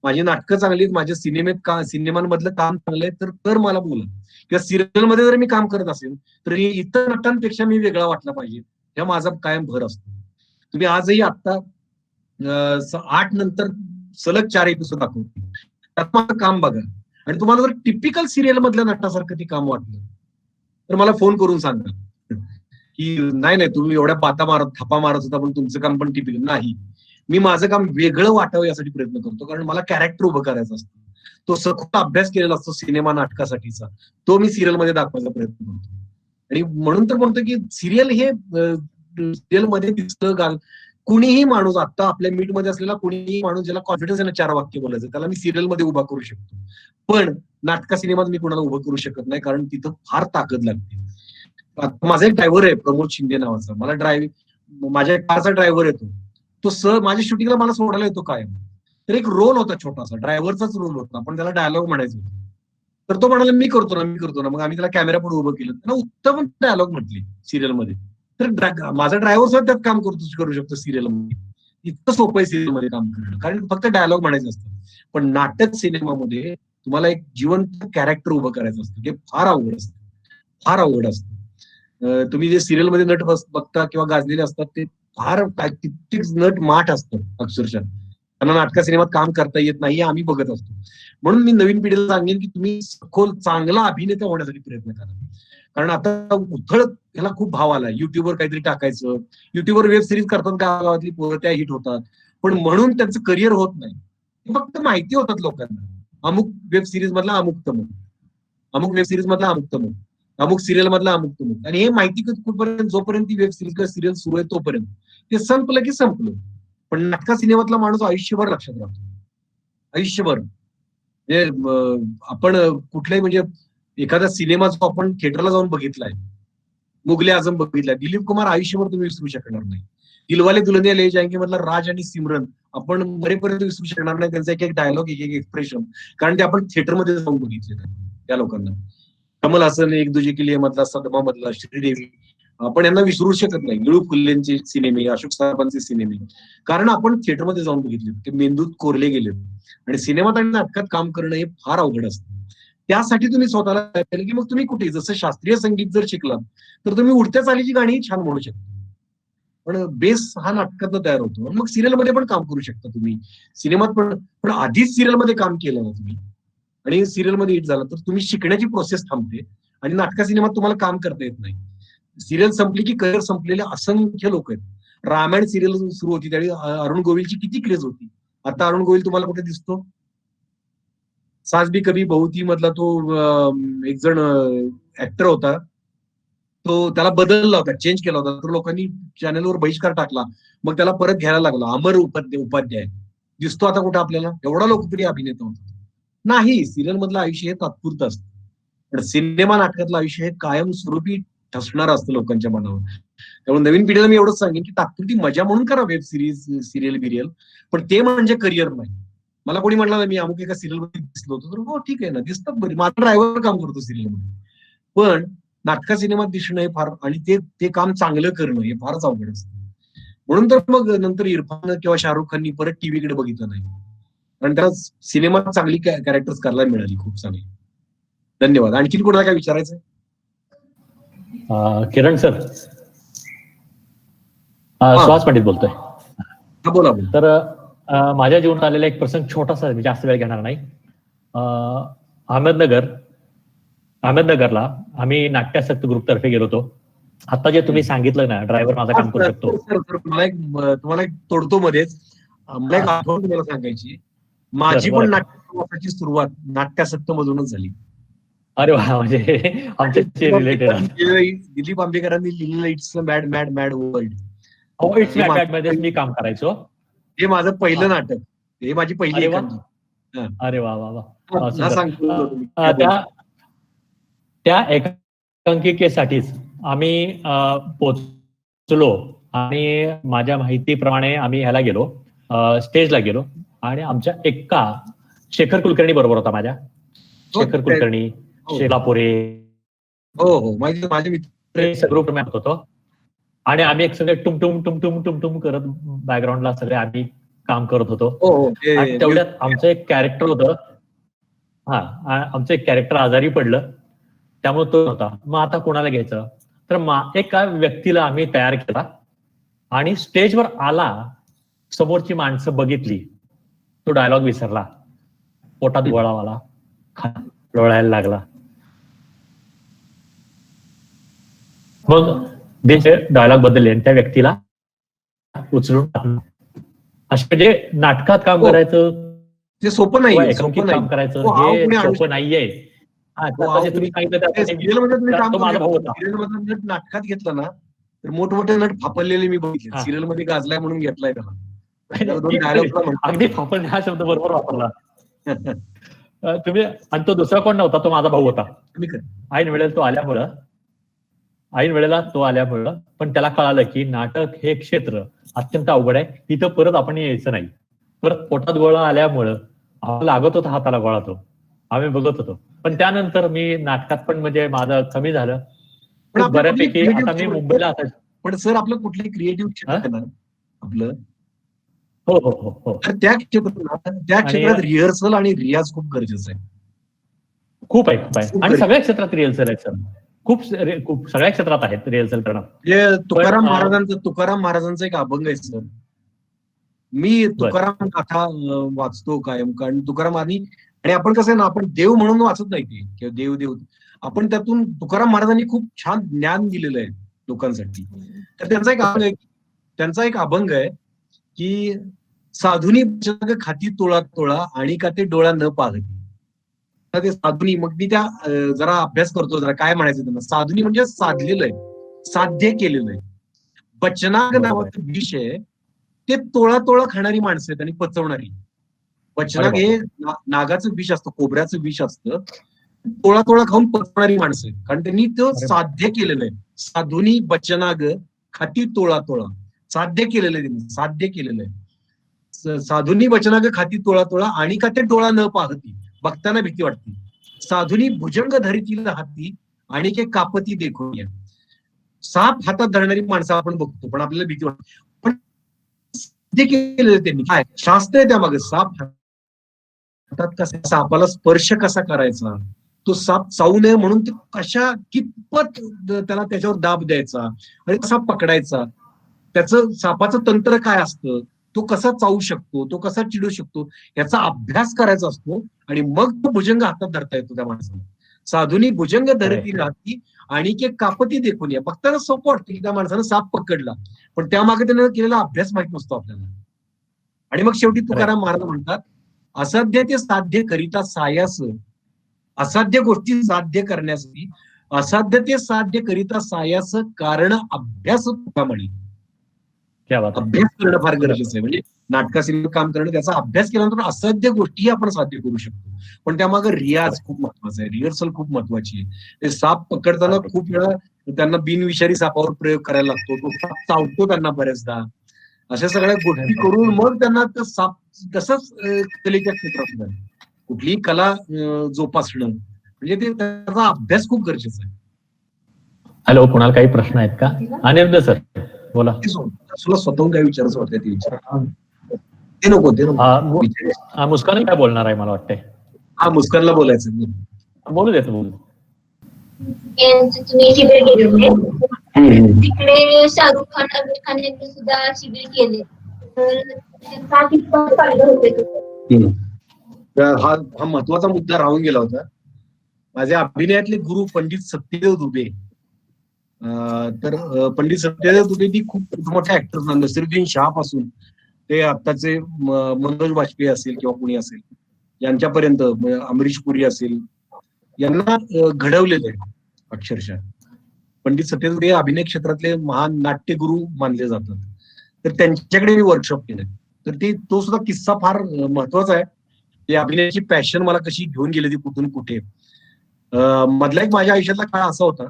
माझी नाटकं चांगली आहेत, माझ्या सिनेमांमधलं काम चांगलं आहे तर मला बोला. किंवा सिरियलमध्ये जर मी काम करत असेल तर इतर नटांपेक्षा मी वेगळा वाटला पाहिजे, ह्या माझा कायम भर असतो. तुम्ही आजही आता 8 नंतर सलग 4 एपिसोड दाखवतो, त्यात माझं काम बघा. आणि तुम्हाला जर टिपिकल सिरियल मधल्या नटासारखं ते काम वाटलं तर मला फोन करून सांगा की नाही तुम्ही एवढ्या थापा मारत होता पण तुमचं काम पण टिपिकल नाही. मी माझं काम वेगळं वाटावं यासाठी प्रयत्न करतो, कारण मला कॅरेक्टर उभं करायचं असतं. तो सखोल अभ्यास केलेला असतो सिनेमा नाटकासाठीचा, तो मी सिरियल मध्ये दाखवायचा प्रयत्न करतो. आणि म्हणून तर म्हणतो की सिरियल मध्ये दिसतं कुणीही माणूस, आता आपल्या मीट मध्ये असलेला कुणीही माणूस ज्याला कॉन्फिडन्स आहे ना 4 वाक्य बोलायचं, त्याला मी सिरियल मध्ये उभा करू शकतो. पण नाटका सिनेमात मी कुणाला उभं करू शकत नाही, कारण तिथं फार ताकद लागते. माझा एक ड्रायव्हर आहे प्रमोद शिंदे नावाचा, माझ्या कारचा ड्रायव्हर येतो तो माझ्या शूटिंगला मला सोडायला येतो कायम. तर एक रोल होता छोटासा, ड्रायव्हरचाच रोल होता, पण त्याला डायलॉग म्हणायचं होतं. तर तो म्हणाला मी करतो ना. मग आम्ही त्याला कॅमेरा पुढे उभं केलं, त्याला उत्तम डायलॉग म्हटली सिरियल मध्ये. तर माझा ड्रायव्हर सुद्धा त्यात काम करू शकतो सिरियल मध्ये. इतकं सोपं आहे सिरियल मध्ये काम करणं, कारण फक्त डायलॉग म्हणायचं असतं. पण नाटक सिनेमामध्ये तुम्हाला एक जिवंत कॅरेक्टर उभं करायचं असतं, ते फार अवघड असतं, फार अवघड असतं. तुम्ही जे सिरियल मध्ये नट बघता किंवा गाजलेले असतात ते फार कित्येक नट माठ असतात अक्षरशः. त्यांना नाटका सिनेमात काम करता येत नाही, आम्ही बघत असतो. म्हणून मी नवीन पिढीला सांगेन की तुम्ही सखोल चांगला अभिनेता होण्यासाठी प्रयत्न करा. कारण आता उथळ त्याला खूप भाव आला, युट्यूबवर काहीतरी टाकायचं, युट्यूबवर वेब सिरीज करतात गावातली पोरं, त्या हिट होतात, पण म्हणून त्यांचं करिअर होत नाही. फक्त माहिती होतात लोकांना, अमुक वेब सिरीज मधला अमुक तमुक, अमुक वेब सिरीज मधला अमुक तमुक, अमुक सिरियल मधला अमुक तमुक. आणि हे माहिती कुठपर्यंत, जोपर्यंत ती वेब सिरीज किंवा सिरियल सुरू आहे तोपर्यंत, ते संपलं की संपलं. पण नाटका सिनेमातला माणूस आयुष्यभर लक्षात राहतो, आयुष्यभर. म्हणजे आपण कुठल्याही म्हणजे एखादा सिनेमा जो आपण थिएटरला जाऊन बघितलाय, मुगले आझम बघितलाय, दिलीप कुमार आयुष्यभर तुम्ही विसरू शकणार नाही. दिलवाले दुल्हनिया ले जाएंगे मधला राज आणि सिमरन आपण बरेपर्यंत विसरू शकणार नाही, त्यांचा एक एक डायलॉग, एक एक एक्सप्रेशन, कारण ते आपण थिएटरमध्ये जाऊन बघितले त्या लोकांना. कमल हसन एक दुजे के लिए मधला, सदमा मधला, श्रीदेवी, आपण यांना विसरू शकत नाही. निळू फुलेंचे सिनेमे, अशोक सराफांचे सिनेमे, कारण आपण थिएटरमध्ये जाऊन बघितले, ते मेंदूत कोरले गेले. आणि सिनेमात आणि नाटकात काम करणं हे फार अवघड असतं. त्यासाठी तुम्ही स्वतःला केलं की मग तुम्ही कुठे, जसं शास्त्रीय संगीत जर शिकलात तर तुम्ही उडत्या चालीची गाणी छान म्हणू शकता, पण बेस हा नाटकातनं तयार होतो. मग सिरियलमध्ये पण काम करू शकता तुम्ही, सिनेमात पण आधीच सिरियलमध्ये काम केलं ना तुम्ही आणि सिरियलमध्ये हिट झालं तर तुम्ही शिकण्याची प्रोसेस थांबते आणि नाटका सिनेमात तुम्हाला काम करता येत नाही. सिरियल संपली की करिअर संपलेले असंख्य लोक आहेत. रामायण सिरियल सुरू होती त्यावेळी अरुण गोविलची किती क्रेज होती. आता अरुण गोविल तुम्हाला कुठे दिसतो? सास भी कभी बहू थी मधला तो एक जण ऍक्टर होता, तो त्याला बदलला होता, चेंज केला होता, तर लोकांनी चॅनलवर बहिष्कार टाकला, मग त्याला परत घ्यायला लागला. अमर उपाध्याय दिसतो आता कुठे आपल्याला? एवढा लोकप्रिय अभिनेता होता. नाही, सिरियल मधलं आयुष्य हे तात्पुरतं असतं, पण सिनेमा नाटकातलं आयुष्य हे कायमस्वरूपी ठसणार असतं लोकांच्या मनावर. त्यामुळे नवीन पिढीला मी एवढंच सांगेन की तात्पुरती मजा म्हणून करा वेब सिरीज, सिरियल बिरियल, पण ते म्हणजे करिअर नाही. मला कोणी म्हटलं मी अमुक एका सिरियल मध्ये दिसलो होतो, तर हो ठीक आहे ना, दिसतात बरी, माझा ड्रायव्हर काम करतो सिरियल मध्ये, पण नाटका सिनेमात दिसणं हे फार, आणि ते काम चांगलं करणं हे फारच अवघड असतं. म्हणून तर मग नंतर इरफान किंवा शाहरुख खाननी परत टीव्हीकडे बघितलं नाही, कारण त्याला सिनेमात चांगली कॅरेक्टर्स करायला मिळाली, खूप चांगली. धन्यवाद. आणखी कोणाला काय विचारायचं? किरण सर, सुहास पंडित बोलतोय. बोला. तर माझ्या जीवनात आलेला एक प्रसंग छोटासा, जास्त वेळ घेणार नाही. अहमदनगरला आम्ही नाट्यासक्त ग्रुप तर्फे गेलो होतो. आता जे तुम्ही सांगितलं ना, ड्रायव्हर माझा काम करू शकतो. तुम्हाला एक तोडतो मध्येच, मला एक आठवण तुम्हाला सांगायची. माझी पण नाट्यप्रवासाची सुरुवात नाट्यासक्त मधूनच झाली. अरे वा, म्हणजे आमच्याशी रिलेटेड. दिलीप आंबेकरांनी लिहिलेलं it's a mad mad mad world, हो, इट्स मॅड मॅड मध्ये मी काम करायचो. हे माझं पहिलं नाटक, हे माझी पहिली एकांकी. अरे वा वा वा. त्या एकांकिकेसाठीच आम्ही पोचलो आणि माझ्या माहितीप्रमाणे आम्ही ह्याला गेलो, स्टेजला गेलो, आणि आमच्या एका शेखर कुलकर्णी बरोबर होता, माझ्या शेखर कुलकर्णी, शेलापुरे, हो माझे मित्र ग्रुप होतो. आणि आम्ही एक सगळे टुमटुम टुमटुम टुमटुम करत बॅकग्राऊंडला सगळे आम्ही काम करत होतो. आणि तेवढ्यात आमचं एक कॅरेक्टर होतं, आमचं एक कॅरेक्टर आजारी पडलं, त्यामुळे तो होता. मग आता कोणाला घ्यायचं, तर एका व्यक्तीला आम्ही तयार केला आणि स्टेजवर आला, समोरची माणसं बघितली, तो डायलॉग विसरला, पोटात गोळावाला, लोळायला लागला. मग डायलॉग बदलले आणि त्या व्यक्तीला उचलून टाकलं. असे म्हणजे नाटकात काम करायचं ते सोपं नाही, काम करायचं हे सोपं नाहीये. नाटकात घेतलं ना तर मोठमोठे नट फापरलेले मी बघितले. सिरियल मध्ये गाजलाय म्हणून घेतलाय त्याला. अगदी फापरणे हा शब्द बरोबर वापरला तुम्ही. आणि तो दुसरा कोण नव्हता, तो माझा भाऊ होता. ऐन वेळेला तो आल्यामुळं पण त्याला कळालं की नाटक हे क्षेत्र अत्यंत अवघड आहे, इथं परत आपण यायचं नाही. परत पोटात गोळा आल्यामुळं लागत होता हाताला गोळा, तो आम्ही बघत होतो. पण त्यानंतर मी नाटकात पण म्हणजे माझं कमी झालं बऱ्यापैकी. आता मी मुंबईला असायचो. पण सर आपलं कुठलंही क्रिएटिव्ह क्षेत्र ना आपलं, हो हो हो हो, त्या क्षेत्रात रिहर्सल आणि रियाज खूप गरजेचं आहे. खूप आहे आणि सगळ्या क्षेत्रात रिहर्सल आहेत सर. खूप सगळ्या क्षेत्रात आहेत रिहर्सल करणं. तुकाराम महाराजांचा एक अभंग आहे सर. मी तुकाराम कथा वाचतो कायम, कारण तुकाराम आणि आपण कसं आहे ना, आपण देव म्हणून वाचत नाही ते किंवा देव देव, आपण त्यातून तुकाराम महाराजांनी खूप छान ज्ञान दिलेलं आहे लोकांसाठी. तर त्यांचा एक अभंग आहे की साधुनी जग खाती तोळा तोळा आणि का ते डोळा न पाहती. ते साधुनी, मग मी त्या जरा अभ्यास करतो जरा काय म्हणायचं त्यांना. साधुनी म्हणजे साधलेलं आहे, साध्य केलेलं आहे. बचनाग नावाचं विष आहे, ते तोळा तोळा खाणारी माणसं आहेत आणि पचवणारी. बचनाग हे नागाचं विष असतं, कोबऱ्याचं विष असतं, तोळा तोळा खाऊन पचवणारी माणसं आहेत, कारण त्यांनी तो साध्य केलेलं आहे. साधुनी बचनाग खाती तोळा तोळा, साध्य केलेलं आहे त्यांनी, साध्य केलेलं आहे. साधुनी बचनाग खाती तोळा तोळा आणि का ते डोळा न पाहती, बघताना भीती वाटते. साधुनी भुजंग धरितील हाती आणि के कापती देखून या. साप हातात धरणारी माणसं आपण बघतो पण आपल्याला भीती वाटते. पण साध्य केलेलं त्यांनी काय शास्त्र आहे त्यामागे. साप हातात कसा, सापाला स्पर्श कसा करायचा, तो साप चावू नये म्हणून ते कशा कितपत त्याला त्याच्यावर दाब द्यायचा आणि कसा पकडायचा, त्याचं सापाचं तंत्र काय असतं, तो कसा चावू शकतो, तो कसा चिडू शकतो, याचा अभ्यास करायचा असतो आणि मग तो भुजंग हातात धरता येतो त्या माणसाला. साधुनी भुजंग धरती राहती आणि के कापती देखून या. बघताना सोपं वाटतं की त्या माणसानं साप पकडला, पण त्यामागे त्यानं केलेला अभ्यास माहित नसतो आपल्याला. आणि मग शेवटी तुकाराम महाराज म्हणतात, असाध्य ते साध्य करिता सायास, असाध्य गोष्टी साध्य करण्यासाठी असाध्य ते साध्य करिता सायास, कारण अभ्यास तुका म्हणे. अभ्यास करणं फार गरजेचं आहे. म्हणजे नाटकासिनेमा काम करणं, त्याचा अभ्यास केल्यानंतर असाध्य गोष्टीही आपण साध्य करू शकतो. पण त्यामागे रियाज खूप महत्वाचा आहे, रिहर्सल खूप महत्वाची आहे. ते साप पकडताना खूप वेळा त्यांना बिनविषारी सापावर प्रयोग करायला लागतो, तो साप चावतो त्यांना बऱ्याचदा. अशा सगळ्या गोष्टी करून मग त्यांना तो साप, तसंच कलेच्या क्षेत्रात कुठलीही कला जोपासणं म्हणजे ते त्याचा अभ्यास खूप गरजेचा आहे. हॅलो, कुणाला काही प्रश्न आहेत का? अनिरुद्ध सर बोला. तुला स्वतःहून काय विचारायचं वाटतं ते विचार. ते नको मुस्कान काय बोलणार आहे मला वाटतंय. हा, मुस्कानला बोलायचं. बोलू देत बोलू. तुम्ही शिबिर केले होते तिकडे, शाहरुख खान आमिर खान यांनी सुद्धा शिबिर केले, तर हा महत्वाचा मुद्दा राहून गेला होता. माझे अभिनयातले गुरु पंडित सत्यदेव दुबे, तर पंडित सत्यदेव दुबे ती खूप मोठ्या ऍक्टर्स ना, नसिरुद्दीन शाह पासून ते आत्ताचे मनोज वाजपेयी असेल किंवा कुणी असेल यांच्यापर्यंत, अमरीश पुरी असेल, यांना घडवलेलं आहे अक्षरशः. पंडित सत्यदेव दुबे अभिनय क्षेत्रातले महान नाट्यगुरु मानले जातात. तर त्यांच्याकडे मी वर्कशॉप केलं. तर तो सुद्धा किस्सा फार महत्वाचा आहे. ते अभिनयाची पॅशन मला कशी घेऊन गेली ती कुठून कुठे. मधला एक माझ्या आयुष्यातला काळ असा होता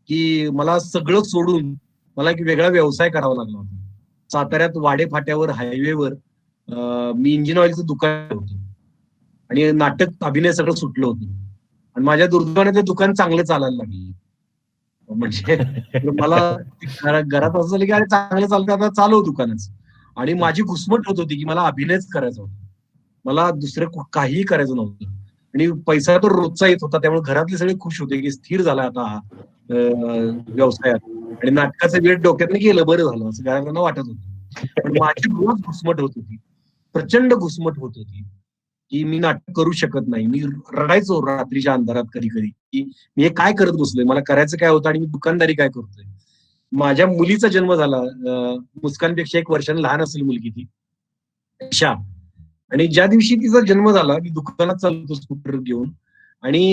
की मला सगळं सोडून मला एक वेगळा व्यवसाय करावा लागला होता. साताऱ्यात वाडे फाट्यावर हायवेवर मी इंजिन ऑइलचं दुकान होतं आणि नाटक अभिनय सगळं सुटलं होतं आणि माझ्या दुर्दैवाने ते दुकान चांगलं चालायला लागलं. म्हणजे मला घरात असं झालं की अरे चांगलं चालतं, आता चालव दुकानच. आणि माझी घुसमट होत होती की मला अभिनयच करायचा होता, मला दुसरं काहीही करायचं नव्हतं. आणि पैसा तर रोजचा येत होता, त्यामुळे घरातले सगळे खुश होते की स्थिर झाला आता हा व्यवसायात आणि नाटकाचं वेळ डोक्यातनं गेलं, बरं झालं असं घरातल्यांना वाटत होतं. पण माझी रोज घुसमट होत होती, प्रचंड घुसमट होत होती की मी नाटक करू शकत नाही. मी रडायचो रात्रीच्या अंधारात कधी कधी की मी हे काय करत बसलोय, मला करायचं काय होतं आणि मी दुकानदारी काय करतोय. माझ्या मुलीचा जन्म झाला, मुस्कानपेक्षा 1 वर्षाने लहान असेल मुलगी ती ईशा. आणि ज्या दिवशी तिचा जन्म झाला मी दुकानात चालतो स्कूटर घेऊन आणि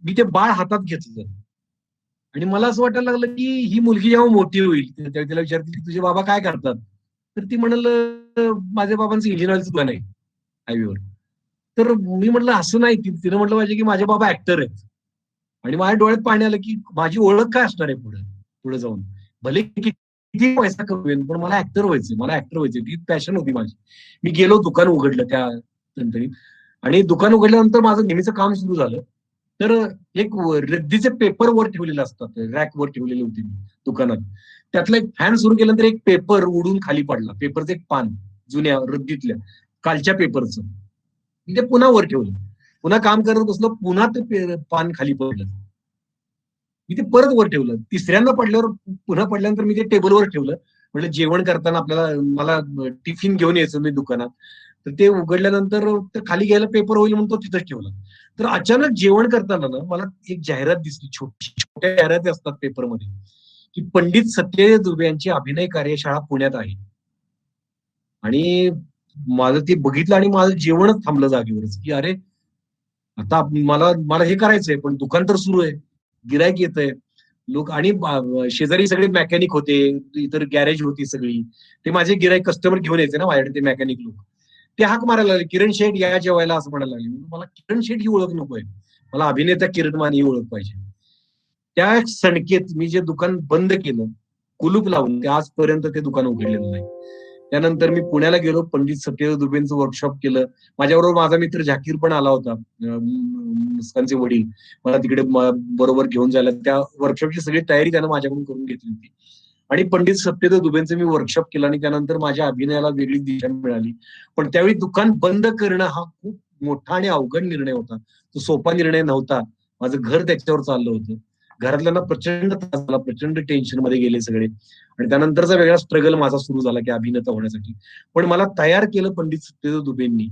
मी ते बाळ हातात घेतलं आणि मला असं वाटायला लागलं की ही मुलगी जेव्हा मोठी होईल, तिला विचारते की तुझे बाबा काय करतात, तर ती म्हणाल माझ्या बाबांचं इंजिन ऑइलचं दुकान आहे हायवेवर. तर मी म्हटलं असं नाही, तिने म्हटलं पाहिजे की माझे बाबा ऍक्टर आहेत. आणि माझ्या डोळ्यात पाणी आलं की माझी ओळख काय असणार आहे पुढे जाऊन. भले किती पैसा कमवेन पण मला ऍक्टर व्हायचंय, मला ऍक्टर व्हायचंय, ती पॅशन होती माझी. मी गेलो, दुकान उघडलं त्या नंतर आणि दुकान उघडल्यानंतर माझं नेहमीचं काम सुरू झालं. तर एक रद्दीचे पेपर वर ठेवलेले असतात, रॅक वर ठेवलेले होते दुकानात. त्यातलं एक फॅन सुरू केल्यानंतर एक पेपर उडून खाली पडला, पेपरचं एक पान जुन्या रद्दीतल्या कालच्या पेपरचं, ते पुन्हा वर ठेवलं. पुन्हा काम करत बसलो, पुन्हा ते पान खाली पडलं. मी ते परत वर ठेवलं. तिसऱ्यांदा पडल्यावर पुन्हा पडल्यानंतर मी ते टेबलवर ठेवलं. म्हटलं जेवण करताना मला टिफिन घेऊन यायचं मी दुकानात. तर ते उघडल्यानंतर तर खाली घ्यायला पेपर होईल म्हणून तो तिथंच ठेवला. तर अचानक जेवण करताना ना मला एक जाहिरात दिसली, छोट्या जाहिराती असतात पेपरमध्ये, की पंडित सत्यदेव दुबे यांची अभिनय कार्यशाळा पुण्यात आहे. आणि माझं ते बघितलं आणि माझं जेवणच थांबलं जागेवरच, की अरे आता मला हे करायचंय, पण दुकान तर सुरू आहे, गिरायक येत आहे, लोक आणि शेजारी सगळे मेकॅनिक होते, इतर गॅरेज होती सगळी, ते माझे गिरायक कस्टमर घेऊन यायचे ना माझ्याकडे ते मेकॅनिक लोक. ते हाक मारायला लागले, किरण शेठ या जेवायला, असं म्हणायला लागले. मला किरण शेठ ही ओळख नकोय, मला अभिनेता किरण माने ही ओळख पाहिजे. त्या सणकेत मी जे दुकान बंद केलं, कुलूप लावून, ते आजपर्यंत ते दुकान उघडलेलं नाही. त्यानंतर मी पुण्याला गेलो, पंडित सत्यदेव दुबेंचं वर्कशॉप केलं. माझ्याबरोबर माझा मित्र झाकीर पण आला होता, मुस्कानचे वडील, मला तिकडे बरोबर घेऊन जायला. त्या वर्कशॉपची सगळी तयारी त्यानं माझ्याकडून करून घेतली होती. आणि पंडित सत्यदेव दुबेंचं मी वर्कशॉप केलं आणि त्यानंतर माझ्या अभिनयाला वेगळी दिशा मिळाली. पण त्यावेळी दुकान बंद करणं हा खूप मोठा आणि अवघड निर्णय होता. तो सोपा निर्णय नव्हता. माझं घर त्याच्यावर चाललं होतं. घरातल्यांना प्रचंड त्रास झाला, प्रचंड टेन्शन मध्ये गेले सगळे. आणि त्यानंतरचा वेगळा स्ट्रगल माझा सुरू झाला की अभिनेता होण्यासाठी. पण मला तयार केलं पंडित सत्यदेव दुबेंनी.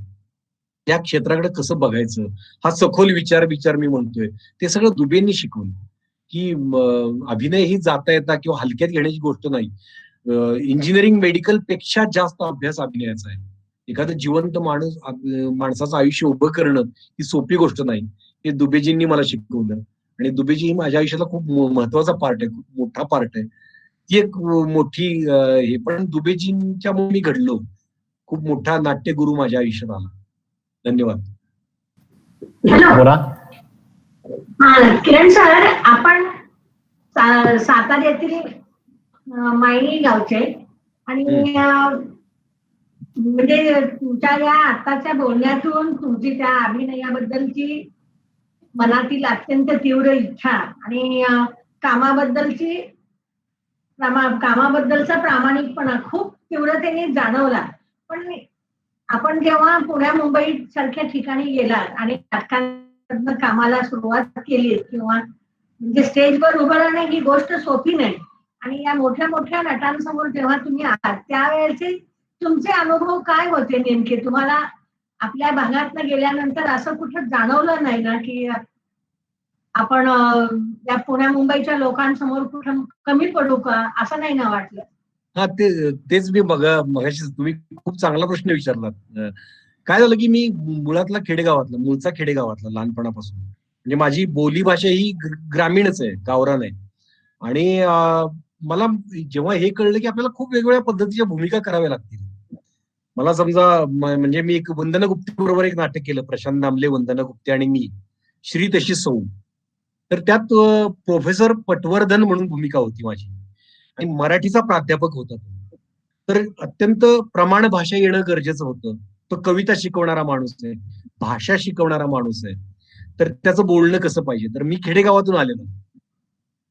त्या क्षेत्राकडे कसं बघायचं, हा सखोल विचार मी म्हणतोय, ते सगळं दुबेंनी शिकवलं. की अभिनय ही जाता येता किंवा हलक्यात घेण्याची गोष्ट नाही. इंजिनिअरिंग मेडिकल पेक्षा जास्त अभ्यास अभिनयाचा आहे. एखादं जिवंत माणसाचं आयुष्य उभं करणं ही सोपी गोष्ट नाही. हे दुबेजींनी मला शिकवलं. आणि दुबेजी ही माझ्या आयुष्याला खूप महत्वाचा पार्ट आहे, खूप मोठा पार्ट आहे. ती एक मोठी हे, पण दुबेजींच्यामुळे मी घडलो. खूप मोठा नाट्यगुरु माझ्या आयुष्यात आला. धन्यवाद. बोला. किरण सर, आपण साताऱ्यातील मायणी गावचे आणि म्हणजे तुमच्या या आताच्या बोलण्यातून तुमची त्या अभिनयाबद्दलची मनातील अत्यंत तीव्र इच्छा आणि कामाबद्दलचा प्रामाणिकपणा खूप तीव्रतेने जाणवला. पण आपण जेव्हा पुण्या मुंबई सारख्या ठिकाणी गेलात आणि नाटकांमधनं कामाला सुरुवात केली, किंवा म्हणजे स्टेजवर उभं राहणं ही गोष्ट सोपी नाही, आणि या मोठ्या मोठ्या नटांसमोर जेव्हा तुम्ही आहात त्यावेळेचे तुमचे अनुभव काय होते नेमके? तुम्हाला आपल्या भागातनं गेल्यानंतर असं कुठं जाणवलं नाही ना की आपण या पुण्या मुंबईच्या लोकांसमोर कुठं कमी पडू का, असं नाही ना वाटलं? हा, तेच मी मगाशी तुम्ही खूप चांगला प्रश्न विचारलात. काय झालं की मी मूळचा खेडेगावातला लहानपणापासून, म्हणजे माझी बोली भाषा ही ग्रामीणच आहे, गावरान आहे. आणि मला जेव्हा हे कळलं की आपल्याला खूप वेगवेगळ्या पद्धतीच्या भूमिका कराव्या लागतील. मला समजा म्हणजे मी एक वंदना गुप्ते बरोबर एक नाटक केलं, प्रशांत दामले, वंदना गुप्ते आणि मी, श्री तशी सौ. तर त्यात प्रोफेसर पटवर्धन म्हणून भूमिका होती माझी, आणि मराठीचा प्राध्यापक होता तो. तर अत्यंत प्रमाण भाषा येणं गरजेचं होतं. तो कविता शिकवणारा माणूस आहे, भाषा शिकवणारा माणूस आहे. तर त्याचं बोलणं कसं पाहिजे. तर मी खेडेगावातून आलेलो.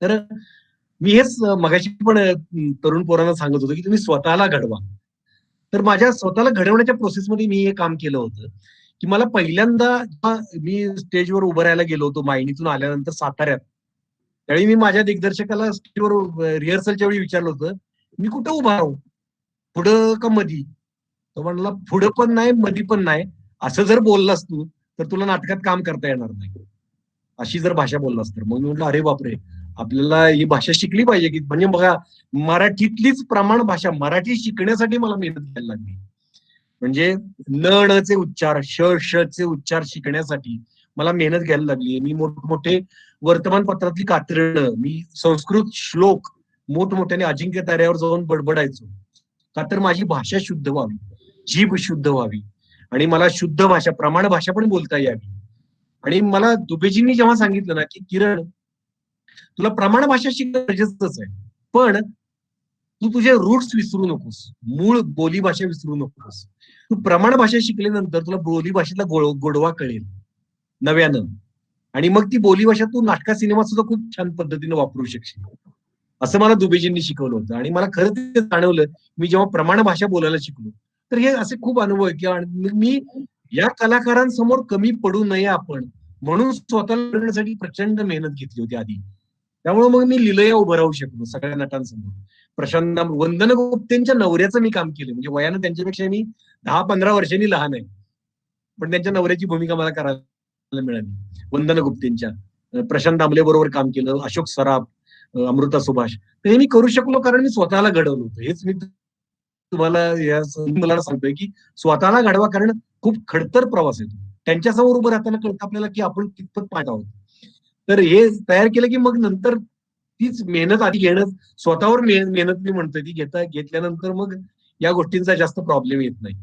तर मी हेच मगाशी पण तरुण पोरांना सांगत होतो की तुम्ही स्वतःला घडवा. तर माझ्या स्वतःला घडवण्याच्या प्रोसेसमध्ये मी हे काम केलं होतं की मला पहिल्यांदा मी स्टेजवर उभं राहायला गेलो होतो मायनीतून आल्यानंतर साताऱ्यात. त्यावेळी मी माझ्या दिग्दर्शकाला स्टेजवर रिहर्सलच्या वेळी विचारलं होतं, मी कुठं उभा राहू, पुढं का मधी? तो म्हणला पुढं पण नाही मधी पण नाही, असं जर बोललास तू तर तुला नाटकात काम करता येणार नाही, अशी जर भाषा बोललास तर. मग मी म्हटलं अरे बापरे, आपल्याला ही भाषा शिकली पाहिजे की. म्हणजे बघा, मराठीतलीच प्रमाण भाषा, मराठी शिकण्यासाठी मला मेहनत घ्यायला लागली. म्हणजे न चे उच्चार, श चे उच्चार शिकण्यासाठी मला मेहनत घ्यायला लागली. मी मोठमोठे वर्तमानपत्रातली कात्रणं, मी संस्कृत श्लोक मोठमोठ्याने अजिंक्य ताऱ्यावर जाऊन बडबडायचो, का तर माझी भाषा शुद्ध व्हावी, जीभ शुद्ध व्हावी, आणि मला शुद्ध भाषा, प्रमाण भाषा पण बोलता यावी. आणि मला दुबेजींनी जेव्हा सांगितलं ना की किरण, तुला प्रमाण भाषा शिकणं गरजेचंच आहे, पण तू तुझे रूट्स विसरू नकोस, मूळ बोली भाषा विसरू नकोस. तू प्रमाण भाषा शिकल्यानंतर तुला बोली भाषेतला गोडवा कळेल नव्यानं, आणि मग ती बोली भाषा तू नाटका सिनेमात सुद्धा खूप छान पद्धतीने वापरू शकशील, असं मला दुबेजींनी शिकवलं होतं. आणि मला खरं ते जाणवलं मी जेव्हा प्रमाण भाषा बोलायला शिकलो. तर हे असे खूप अनुभव आहे की मी या कलाकारांसमोर कमी पडू नये आपण म्हणून स्वतःला करण्यासाठी प्रचंड मेहनत घेतली होती आधी. त्यामुळे मग मी लिलया उभं राहू शकलो सगळ्या नटांसमोर. प्रशांत वंदना गुप्तेंच्या नवऱ्याचं मी काम केलं, म्हणजे वयानं त्यांच्यापेक्षा मी 10-15 वर्षांनी लहान आहे, पण त्यांच्या नवऱ्याची भूमिका मला करायला मिळाली. वंदना गुप्तेंच्या, प्रशांत दामले बरोबर काम केलं, अशोक सराफ, अमृता सुभाष. तर हे मी करू शकलो कारण मी स्वतःला घडवलं होतं. हेच मी तुम्हाला या मुलाला सांगतोय की स्वतःला घडवा, कारण खूप खडतर प्रवास आहे. त्यांच्यासमोर उभं राहताना कळतं आपल्याला की आपण कितपत पाठ आहोत. तर हे तयार केलं की मग नंतर तीच मेहनत आधी घेणं, स्वतःवर मेहनत मी म्हणतोय ती घेतल्यानंतर मग या गोष्टींचा जास्त प्रॉब्लेम येत नाही.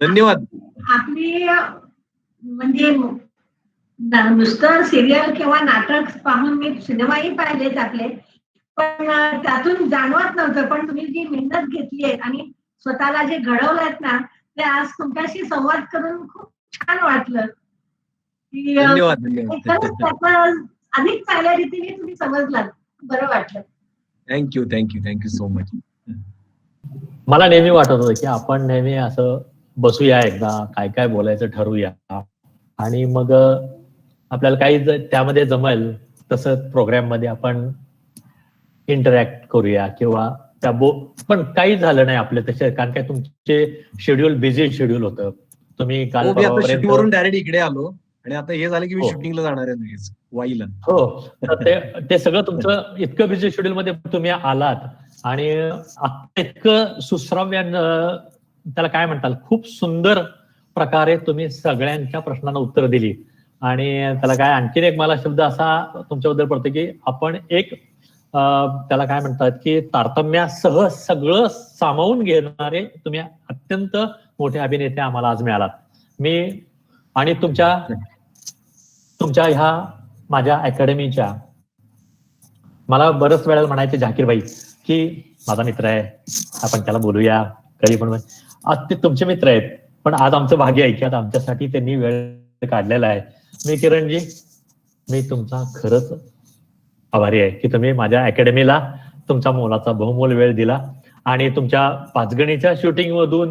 धन्यवाद. आपली म्हणजे नुसतं सिरियल किंवा नाटक पाहून मी सिनेमाही पाहिलेत आपले, पण त्यातून जाणवत नव्हतं. पण तुम्ही जी मेहनत घेतली आहे आणि स्वतःला जे घडवलं ना, ते आज तुमच्याशी संवाद करून खूप छान वाटलं की धन्यवाद. अधिक चांगल्या रीतीने तुम्ही समजलात. बरं वाटलं. Thank you so much. मला नेहमी वाटत होतं की आपण नेहमी असं बसूया, एकदा काय काय बोलायचं ठरवूया आणि मग आपल्याला काही त्यामध्ये जमेल तसं प्रोग्राम मध्ये आपण इंटरॅक्ट करूया किंवा पण काही झालं नाही आपलं तसे, कारण काय तुमचे शेड्यूल बिझी शेड्यूल होतं. तुम्ही काल वरून डायरेक्ट इकडे आलो आणि आता हे झालं की मी शूटिंगला जाणार आहे लगेच वाईला. हो, तर ते सगळं तुमचं इतकं बिझी शेड्यूल मध्ये तुम्ही आलात आणि आता इतकं सुश्राव्य, त्याला काय म्हणताल, खूप सुंदर प्रकारे तुम्ही सगळ्यांच्या प्रश्नांना उत्तर दिली. आणि त्याला काय आणखीन एक मला शब्द असा तुमच्याबद्दल पडतो की आपण एक त्याला काय म्हणतात की तारतम्यासह सगळं सामावून घेणारे तुम्ही अत्यंत मोठे अभिनेते आम्हाला आज मिळालात. मी आणि तुमच्या ह्या माझ्या अकॅडमीच्या, मला बरंच वेळा म्हणायचे झाकीरबाई की माझा मित्र आहे, आपण त्याला बोलूया कधी पण. आज ते तुमचे मित्र आहेत, पण आज आमचं भाग्य आहे की आज आमच्यासाठी त्यांनी वेळ काढलेला आहे. मी किरणजी, मी तुमचा खरंच आभारी आहे की तुम्ही माझ्या अकॅडमीला तुमचा मोलाचा बहुमोल वेळ दिला आणि तुमच्या पाचगणीच्या शूटिंग मधून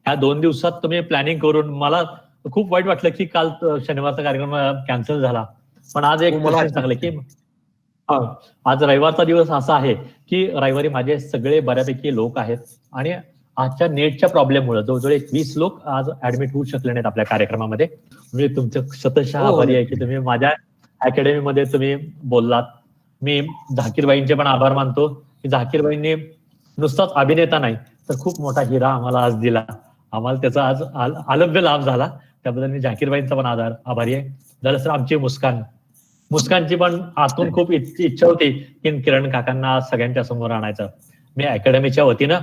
ह्या 2 दिवसात तुम्ही प्लॅनिंग करून, मला खूप वाईट वाटलं की काल शनिवारचा कार्यक्रम कॅन्सल झाला, पण आज एक सांगलं की आज रविवारचा दिवस असा आहे की रविवारी माझे सगळे बऱ्यापैकी लोक आहेत आणि आजच्या नेटच्या प्रॉब्लेममुळे जवळजवळ 20 लोक आज ऍडमिट होऊ शकले नाहीत आपल्या कार्यक्रमामध्ये. मी तुमचं शतशः आभारी आहे की तुम्ही माझ्या अकॅडमीमध्ये तुम्ही बोललात. मी झाकीरबाईंचे पण आभार मानतो की झाकीरबाईंनी नुसताच अभिनेता नाही तर खूप मोठा हिरा आम्हाला आज दिला. आम्हाला त्याचा आज अलभ्य लाभ झाला, त्याबद्दल मी झाकीरबाईंचा पण आभारी आहे. झालं सर आमची मुस्कानची पण आतून खूप इच्छा होती की किरण काकांना सगळ्यांच्या समोर आणायचं. मी अकॅडमीच्या वतीनं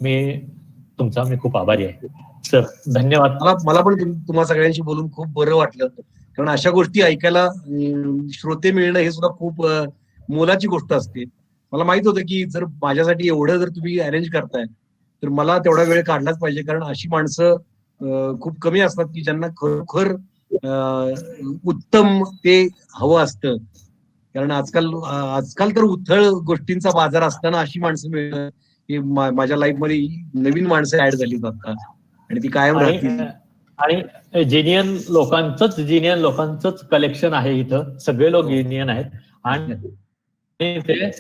मी खूप आभारी आहे सर. धन्यवाद. मला पण तुम्हा सगळ्यांशी बोलून खूप बरं वाटलं, कारण अशा गोष्टी ऐकायला श्रोते मिळणं हे सुद्धा खूप मोलाची गोष्ट असते. मला माहित होतं की जर माझ्यासाठी एवढं जर तुम्ही अरेंज करताय तर मला तेवढा वेळ काढलाच पाहिजे, कारण अशी माणसं खूप कमी असतात की ज्यांना खरोखर उत्तम ते हवं असतं. कारण आजकाल तर उथळ गोष्टींचा बाजार असताना अशी माणसं मिळणं, की माझ्या लाईफ मध्ये नवीन माणसं ऍड झाली आता आणि ती कायम राहतील. आणि जिनियन लोकांचंच कलेक्शन आहे इथं. सगळे लोक जिनियन आहेत आणि ते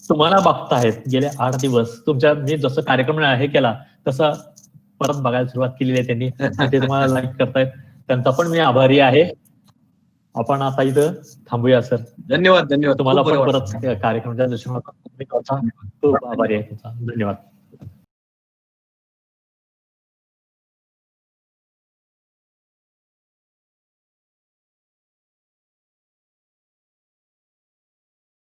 तुम्हाला बघतायत. गेले 8 दिवस मी जसं कार्यक्रम हे केला तसं परत बघायला सुरुवात केलेली आहे त्यांनी, ते तुम्हाला लाईक करतायत, त्यांचा पण मी आभारी आहे. आपण आता इथं थांबूया सर. धन्यवाद. तुम्हाला पण परत कार्यक्रमाच्या दृष्टीने खूप आभारी आहे तुमचा. धन्यवाद.